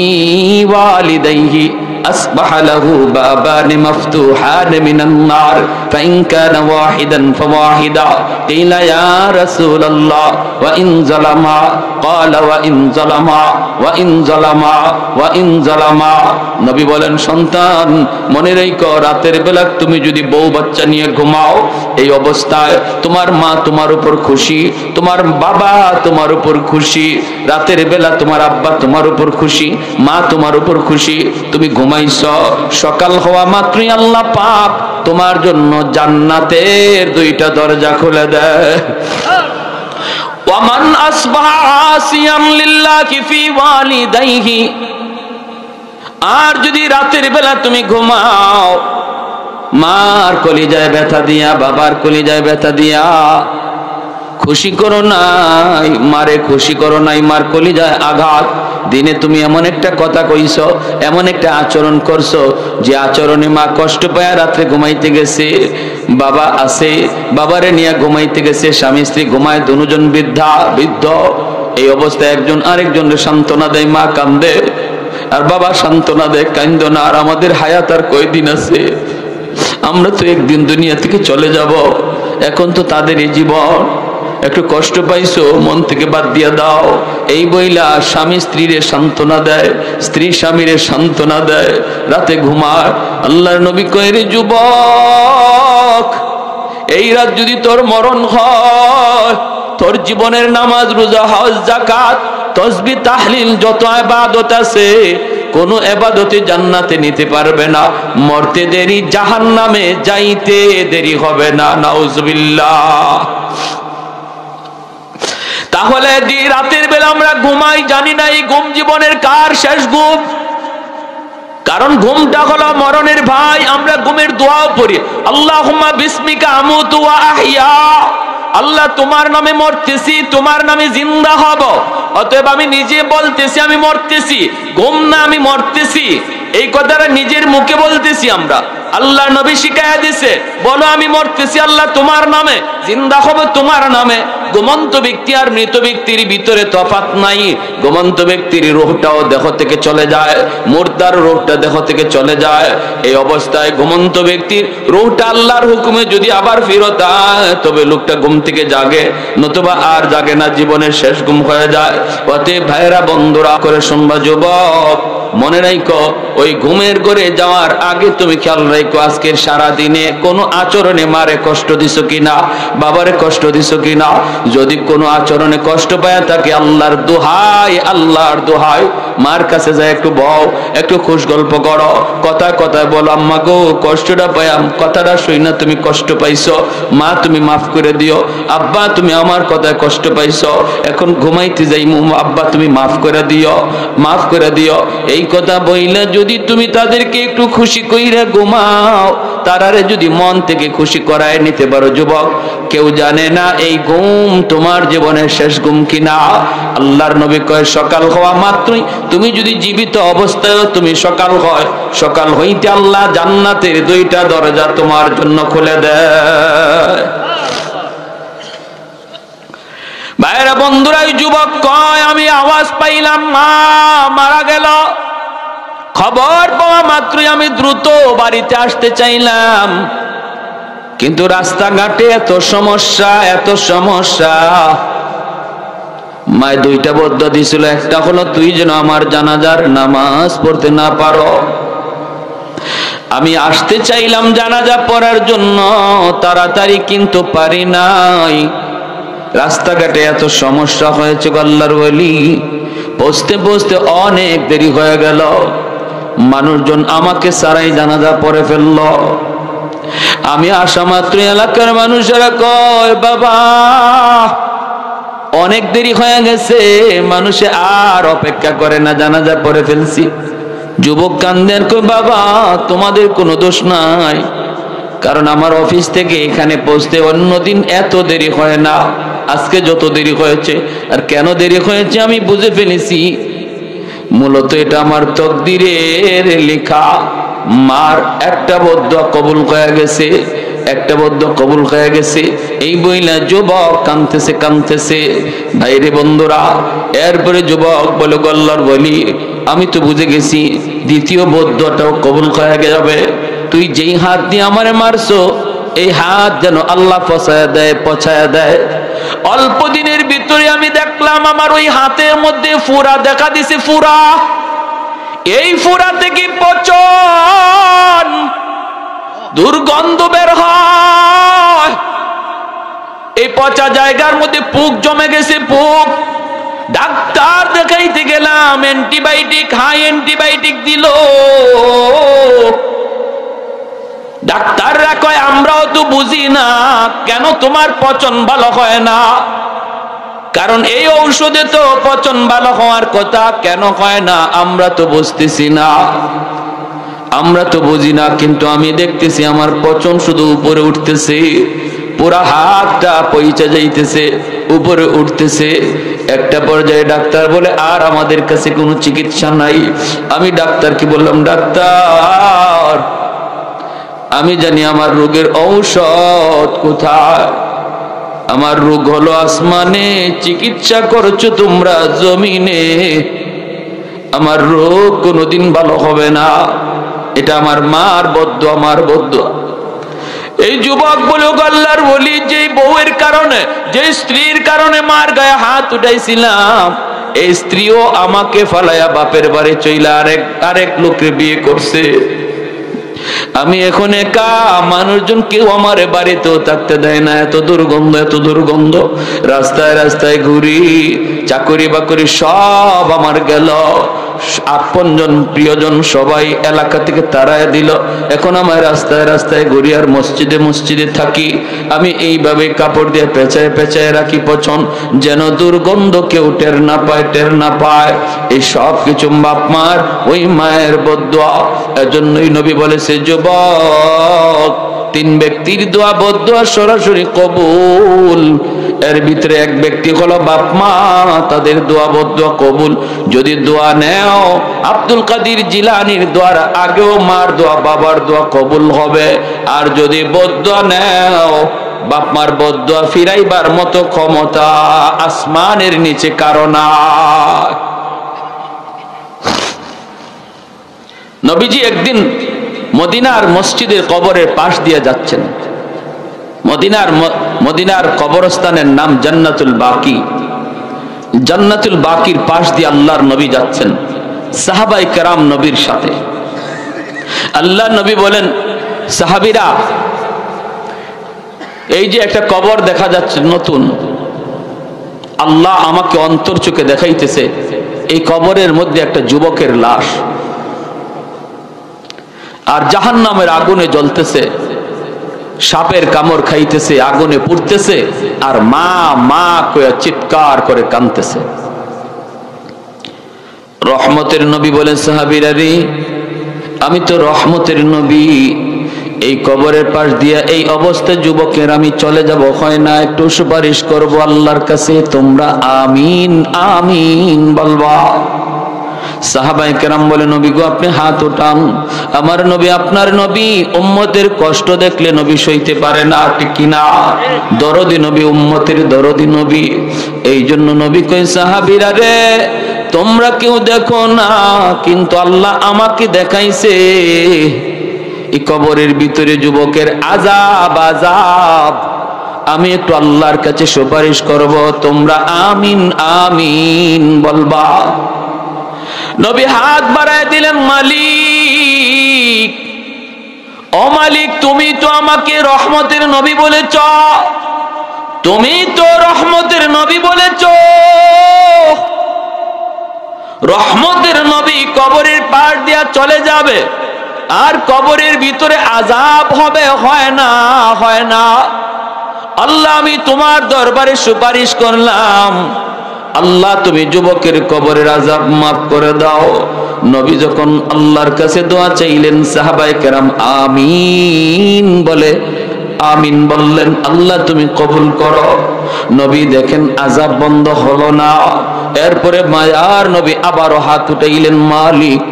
Speaker 2: ওয়ালিদাইহি আসবাহা লাহু বাবান মাফতুহান মিনান নার ফা ইন কানা ওয়াহিদান ফাওয়াহিদা। কিলা ইয়া রাসূলুল্লাহ ওয়া ইন যালামা ক্বালা ওয়া ইন যালামা ওয়া ইন যালামা ওয়া ইন যালামা। নবী বলেন, সন্তান মনে রেখো, রাতের বেলা তুমি যদি বউ বাচ্চা নিয়ে ঘুমাও, এই অবস্থায় তোমার মা তোমার উপর খুশি, তোমার বাবা তোমার উপর খুশি, রাতের বেলা তোমার আব্বা তোমার উপর খুশি, মা তোমার উপর খুশি। তুমি ঘুমাইছ, সকাল হওয়া মাত্রই আল্লাহ পাক তোমার জন্য জান্নাতের দুইটা দরজা খুলে দেয়। ওয়ামান আসবাহা আসিয়ান লিল্লাহি ফি ওয়ালিদাইহি, আর যদি রাতের বেলা তুমি ঘুমাও মার কলিজায় ব্যথা দিয়া, বাবার কলিজায় ব্যথা দিয়া, খুশি করো নাই মারে, খুশি করো নাই, মার কলিজায় আঘাত। দিনে তুমি এমন একটা কথা কইছো, এমন একটা আচরণ করছো, যে আচরণে মা কষ্ট পায় রাত্রে ঘুমাইতে গেছে, বাবা আছে বাবারে নিয়ে ঘুমাইতে গেছে, স্বামী স্ত্রী ঘুমায়, দুজন বৃদ্ধ। এই অবস্থায় একজন আরেকজনের সান্ত্বনা দেয়, মা কান্দে আর বাবা সান্ত্বনা দেয়, কান্দো না, আর আমাদের হায়াত আর কয়দিন আছে, আমরা তো একদিন দুনিয়া থেকে চলে যাব। এখন তো তাদের এই জীবন, একটু কষ্ট পাইছো মন থেকে বাদ দিয়া দাও। এই বইলা স্বামী স্ত্রীরে সান্ত্বনা দেয়, স্ত্রী স্বামীরে সান্ত্বনা দেয়, রাতে ঘুমায়। আল্লাহর নবী কয়, রে যুবক, এই রাত যদি তোর মরণ হয়, তোর জীবনের নামাজ রোজা হজ যাকাত তাসবিহ তাহলিল যত ইবাদত আছে, কোন ইবাদতে জান্নাতে নিতে পারবে না। মরতে দেরি, জাহান্নামে যাইতে দেরি হবে না। নাউজুবিল্লাহ। তাহলে যে রাতের বেলা আমরা ঘুমাই, জানি না এই ঘুম জীবনের কার শেষ ঘুম। কারণ ঘুমটা হলো মরণের ভাই। আমরা ঘুমের দোয়াও পড়ি, আল্লাহুম্মা বিসমিকা আমুতু ওয়া আহইয়া। আল্লাহ, তোমার নামে মরতেছি, তোমার নামে জিন্দা হব। অতএব আমি নিজে বলতেছি আমি মরতেছি, ঘুম না আমি মরতেছি, এই কথাটা নিজের মুখে বলতেছি আমরা। আল্লাহ নবী শিখায়া দিছে, বলো আমি মরতেছি আল্লাহ তোমার নামে, জিন্দা হব তোমার নামে। ঘুমন্ত ব্যক্তি আর মৃত ব্যক্তির ভিতরে তফাৎ নাই। ঘুমন্ত ব্যক্তির রূহটাও দেহ থেকে চলে যায়, মুর্দার রূহটা দেহ থেকে চলে যায়। এই অবস্থায় ঘুমন্ত ব্যক্তির রূহটা আল্লাহর হুকুমে যদি আবার ফেরত আয়, তবে লোকটা ঘুম থেকে জাগে, নতুবা আর জাগে না, জীবনের শেষ ঘুম হয়ে যায়। অতএব ভাইরা বন্ধুরা করে শুনবা যুবক, মনে রাখো ওই ঘুমের ঘরে যাওয়ার আগে তুমি খেয়াল রাখো আজকের সারা দিনে কোনো আচরণে মারে কষ্ট দিছো কিনা, বাবারে কষ্ট দিছো কিনা। যদি কোনো আচরণে কষ্ট পায় থাকে, আল্লাহর দোহাই, আল্লাহর দোহাই, মার কাছে যায় একটু বও, একটু খুশ গল্প করো, কথায় কথায় বলো আম্মা গো কষ্টটা পাইয়াম, কথাটা শুই না তুমি কষ্ট পাইছো, মা তুমি মাফ করে দিও, আব্বা তুমি আমার কথায় কষ্ট পাইছো, এখন ঘুমাইতে যাই, আব্বা তুমি মাফ করে দিও, মাফ করে দিও। এই কথা বইলে যদি তুমি তাদেরকে একটু খুশি কইরা ঘুমাও, তারারে যদি মন থেকে খুশি করায় নিতে পারো যুবক, কেউ জানে না এই ঘুম তোমার জীবনের শেষ ঘুম কিনা। আল্লাহর নবী কয় সকাল হওয়া মাত্রই তুমি যদি জীবিত অবস্থায় তুমি সকাল হয়, সকাল হইতে আল্লাহ জান্নাতের 2টা দরজা তোমার জন্য খুলে দেয়। ভাইরা বন্ধুরা, যুবক কয় আমি আওয়াজ পাইলাম মা মারা গেল, খবর পাওয়া মাত্রই আমি দ্রুত বাড়িতে আসতে চাইলাম, কিন্তু রাস্তাঘাটে এত সমস্যা, এত সমস্যা। মায় 2টা বদ্দুয়া দিছিল, একটা হলো তুই যেন আমার জানাজার নামাজ পড়তে না পারো। আমি আসতে চাইলাম জানাজা পড়ার জন্য তাড়াতাড়ি, কিন্তু পারি নাই, রাস্তাঘাটে এত সমস্যা হয়েছে আল্লাহর ওলি, বসতে বসতে অনেক দেরি হয়ে গেল, মানুষজন আমাকে সারাই জানাজা পড়ে ফেলল। আমি আসা মাত্র এলাকার মানুষেরা কয় বাবা অনেক দেরি হয়ে গেছে, মানুষে আর অপেক্ষা করে না, জানাজা পড়ে ফেলছি। যুবক কান্দেন কই বাবা তোমাদের কোনো দোষ নাই, কারণ আমার অফিস থেকে এখানে পৌঁছতে অন্যদিন এত দেরি হয় না, আজকে যত দেরি হয়েছে। আর কেন দেরি হয়েছে আমি বুঝে ফেলেছি, মূলত এটা আমার তকদিরের লেখা। মার একটা বদ্দুয়া কবুল হয়ে গেছে, একটা বদ্দুয়া কবুল হয়ে গেছে। এই বইলা যুবক কাঁদতেছে কাঁদতেছে। ভাইরে বন্ধুরা, এরপরে যুবক বলে আল্লাহর বলি আমি তো বুঝে গেছি দ্বিতীয় বদ্দুয়াটাও কবুল হয়ে যাবে, তুই যেই হাত দিয়ে আমারে মারছো এই হাত যেন আল্লাহ ফসায়া দেয়, পছায়া দেয়। অল্প দিনের ভিতরে আমি দেখলাম আমার ওই হাতের মধ্যে ফুরা দেখা দিছে, ফুরা। এই ফুরা থেকে পচন দুর্গন্ধ বের হয়, এই পচা জায়গার মধ্যে পুক জমে গেছে, পুক। ডাক্তার দেখাইতে গেলাম, অ্যান্টিবায়োটিক, হাই অ্যান্টিবায়োটিক দিল। ডাক্তাররা কয় আমরাও তো বুঝি না কেন তোমার পচন ভালো হয় না, কারণ এই ঔষধে তো পচন ভালো হওয়ার কথা, কেন হয় না আমরা তো বুঝতেছি না, আমরা তো বুঝি না। কিন্তু আমি দেখতেছি আমার পচন শুধু উপরে উঠতেছে, পুরা হাতটা পয়সা যাইতেছে, উপরে উঠতেছে। একটা পর্যায়ে ডাক্তার বলে আর আমাদের কাছে কোনো চিকিৎসা নাই। আমি ডাক্তারকে বললাম ডাক্তার আমি জানি আমার রোগের ঔষধ কোথায়, আমার রোগ হলো আসমানে, চিকিৎসা করছো তোমরা জমিনে, আমার রোগ কোনোদিন ভালো হবে না, এটা আমার মার বদ্দুয়া, আমার বদ্দুয়া। এই যুবক বলে আল্লাহর বলি যে বউয়ের কারণে, যে স্ত্রীর কারণে মার গায়ে হাত উঠাইছিলাম, এই স্ত্রীও আমাকে ফালাইয়া বাপের বাড়ি চইলা আরেক লোকের বিয়ে করছে। আমি এখন একা, মানুষজন কেউ আমার বাড়িতেও থাকতে দেয় না, এত দুর্গন্ধ, এত দুর্গন্ধ। রাস্তায় রাস্তায় ঘুরি, চাকরি বাকরি সব আমার গেল, আপনজন প্রিয়জন সবাই এলাকা থেকে তাড়ায় দিল। এখন আমার রাস্তায় রাস্তায় ঘুরি আর মসজিদে মসজিদে থাকি। আমি এইভাবে কাপড় দিয়ে পেঁচায় পেঁচায় রাখি পচন, যেন দুর্গন্ধ কেউ টের না পায়, টের না পায়। এই সব কিছু বাপ মার ওই মায়ের বদ্দুয়া। এজন্যই নবী বলেছে যুবক 3 ব্যক্তির দোয়া বদ্দুয়া সরাসরি কবুল। এর ভিতরে এক ব্যক্তি হলো বাপ মা, তাদের দোয়া বদ্দুয়া কবুল। যদি দোয়া নেও আব্দুল কাদের জিলানীর দোয়ার আগেও মার দোয়া বাবার দোয়া কবুল হবে। আর যদি বদ্দুয়া নেও বাপ মার বদদুয়া ফিরাইবার মতো ক্ষমতা আসমানের নিচে কারো নাই। নবীজি একদিন মদিনার মসজিদের কবরের পাশ দিয়ে যাচ্ছেন। মদিনার কবরস্থানের নাম জান্নাতুল বাকি। জান্নাতুল বাকির পাশ দিয়ে আল্লাহর নবী যাচ্ছেন সাহাবায়ে কেরাম নবীর সাথে। আল্লাহর নবী বলেন, সাহাবীরা, এই যে একটা কবর দেখা যাচ্ছে নতুন, আল্লাহ আমাকে অন্তর চোখে দেখাইতেছে এই কবরের মধ্যে একটা যুবকের লাশ, আর জাহান্নামের আগুনে জ্বলতেছে, সাপের কামড় খাইতেছে, আগুনে পুড়তেছে, আর মা মা কইয়া চিৎকার করে কাঁদতেছে। রহমতের নবী বলেন, সাহাবীরা রে, আমি তো রহমতের নবী, এই কবরের পাশ দিয়া এই অবস্থায় যুবকের আমি চলে যাব, হয় না একটু সুপারিশ করব আল্লাহর কাছে, তোমরা আমিন আমিন বলবা। সাহাবায়ে কেরাম বলে, নবী গো আপনি হাত উঠান। আমার নবী আপনার নবী, উম্মতের কষ্ট দেখলে নবী সইতে পারে না, ঠিক কিনা? দরদি নবী, উম্মতের দরদি নবী। এই জন্য নবী কই, সাহাবীরা রে, তোমরা কেউ দেখো না, কিন্তু আল্লাহ আমাকে দেখাইছে এই কবরের ভিতরে যুবকের আযাব আযাব, আমি একটু আল্লাহর কাছে সুপারিশ করব, তোমরা আমিন আমিন বলবা। নবী হাত বাড়ায় দিলেন, মালিক, ও মালিক, তুমি তো আমাকে রহমতের নবী বলেছ, তুমি তো রহমতের নবী বলেছ, রহমতের নবী কবরের পাশ দিয়া চলে যাবে আর কবরের ভিতরে আযাব হবে, হয় না হয় না। আল্লাহ আমি তোমার দরবারে সুপারিশ করলাম, আল্লাহ তুমি যুবকের কবরের আযাব মাফ করে দাও। নবী যখন আল্লাহর কাছে দোয়া চাইলেন, সাহাবায়ে কেরাম আমিন বলে আমিন বললেন, আল্লাহ তুমি কবুল করো। নবী দেখেন আযাব বন্ধ হলো না। এরপরে মায়ার নবী আবারও হাত উঠাইলেন, মালিক,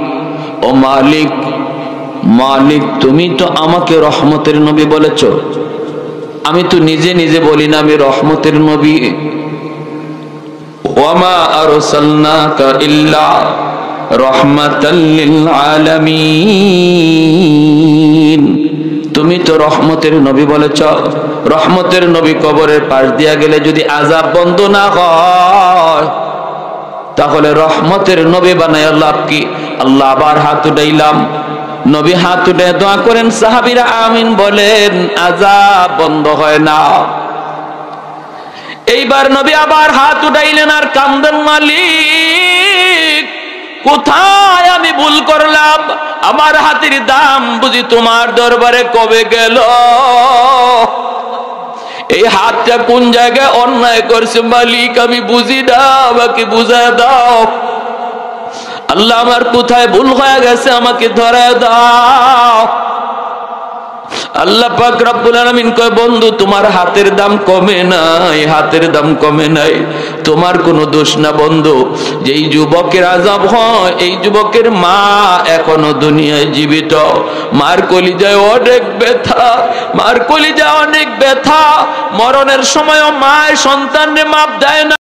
Speaker 2: ও মালিক, মালিক, তুমি তো আমাকে রহমতের নবী বলেছ, আমি তো নিজে নিজে বলি না আমি রহমতের নবী। ওয়ামা আরসালনাকা ইল্লা রাহমাতাল লিল আলামিন, তুমি তো রহমতের নবী বলেছ, রহমতের নবী কবরের পাশ দিয়া গেলে যদি আযাব বন্ধ না হয় তাহলে রহমতের নবী বানায় লাভ কি? আল্লাহ আবার হাত উঠাইলাম, নবী হাত উঠে দোয়া করেন, সাহাবীরা আমিন বলেন, আযাব বন্ধ হয় না। এইবার নবী আবার হাত উঠাইলেন আর কান্দেন, মালিক, কোথায় আমি ভুল করলাম? আমার হাতের দাম বুঝি তোমার দরবারে কবে গেল? এই হাতটা কোন জায়গায় অন্যায় করছে মালিক আমি বুঝি না, আমাকে বুঝায় দাও। আল্লাহ আমার কোথায় ভুল হয়ে গেছে আমাকে ধরায় দাও। আল্লাহ পাক রব্বুল আলামিন কয়, বন্ধু তোমার হাতের দাম কমে নাই, হাতের দাম কমে নাই, তোমার কোনো দোষ না বন্ধু। যেই যুবকের আযাব হয় এই যুবকের মা এখনো দুনিয়ায় জীবিত, মার কলিজায় অনেক ব্যথা, মার কলিজায় অনেক ব্যথা, মরণের সময়ও মা সন্তানকে মাপ দেয় না।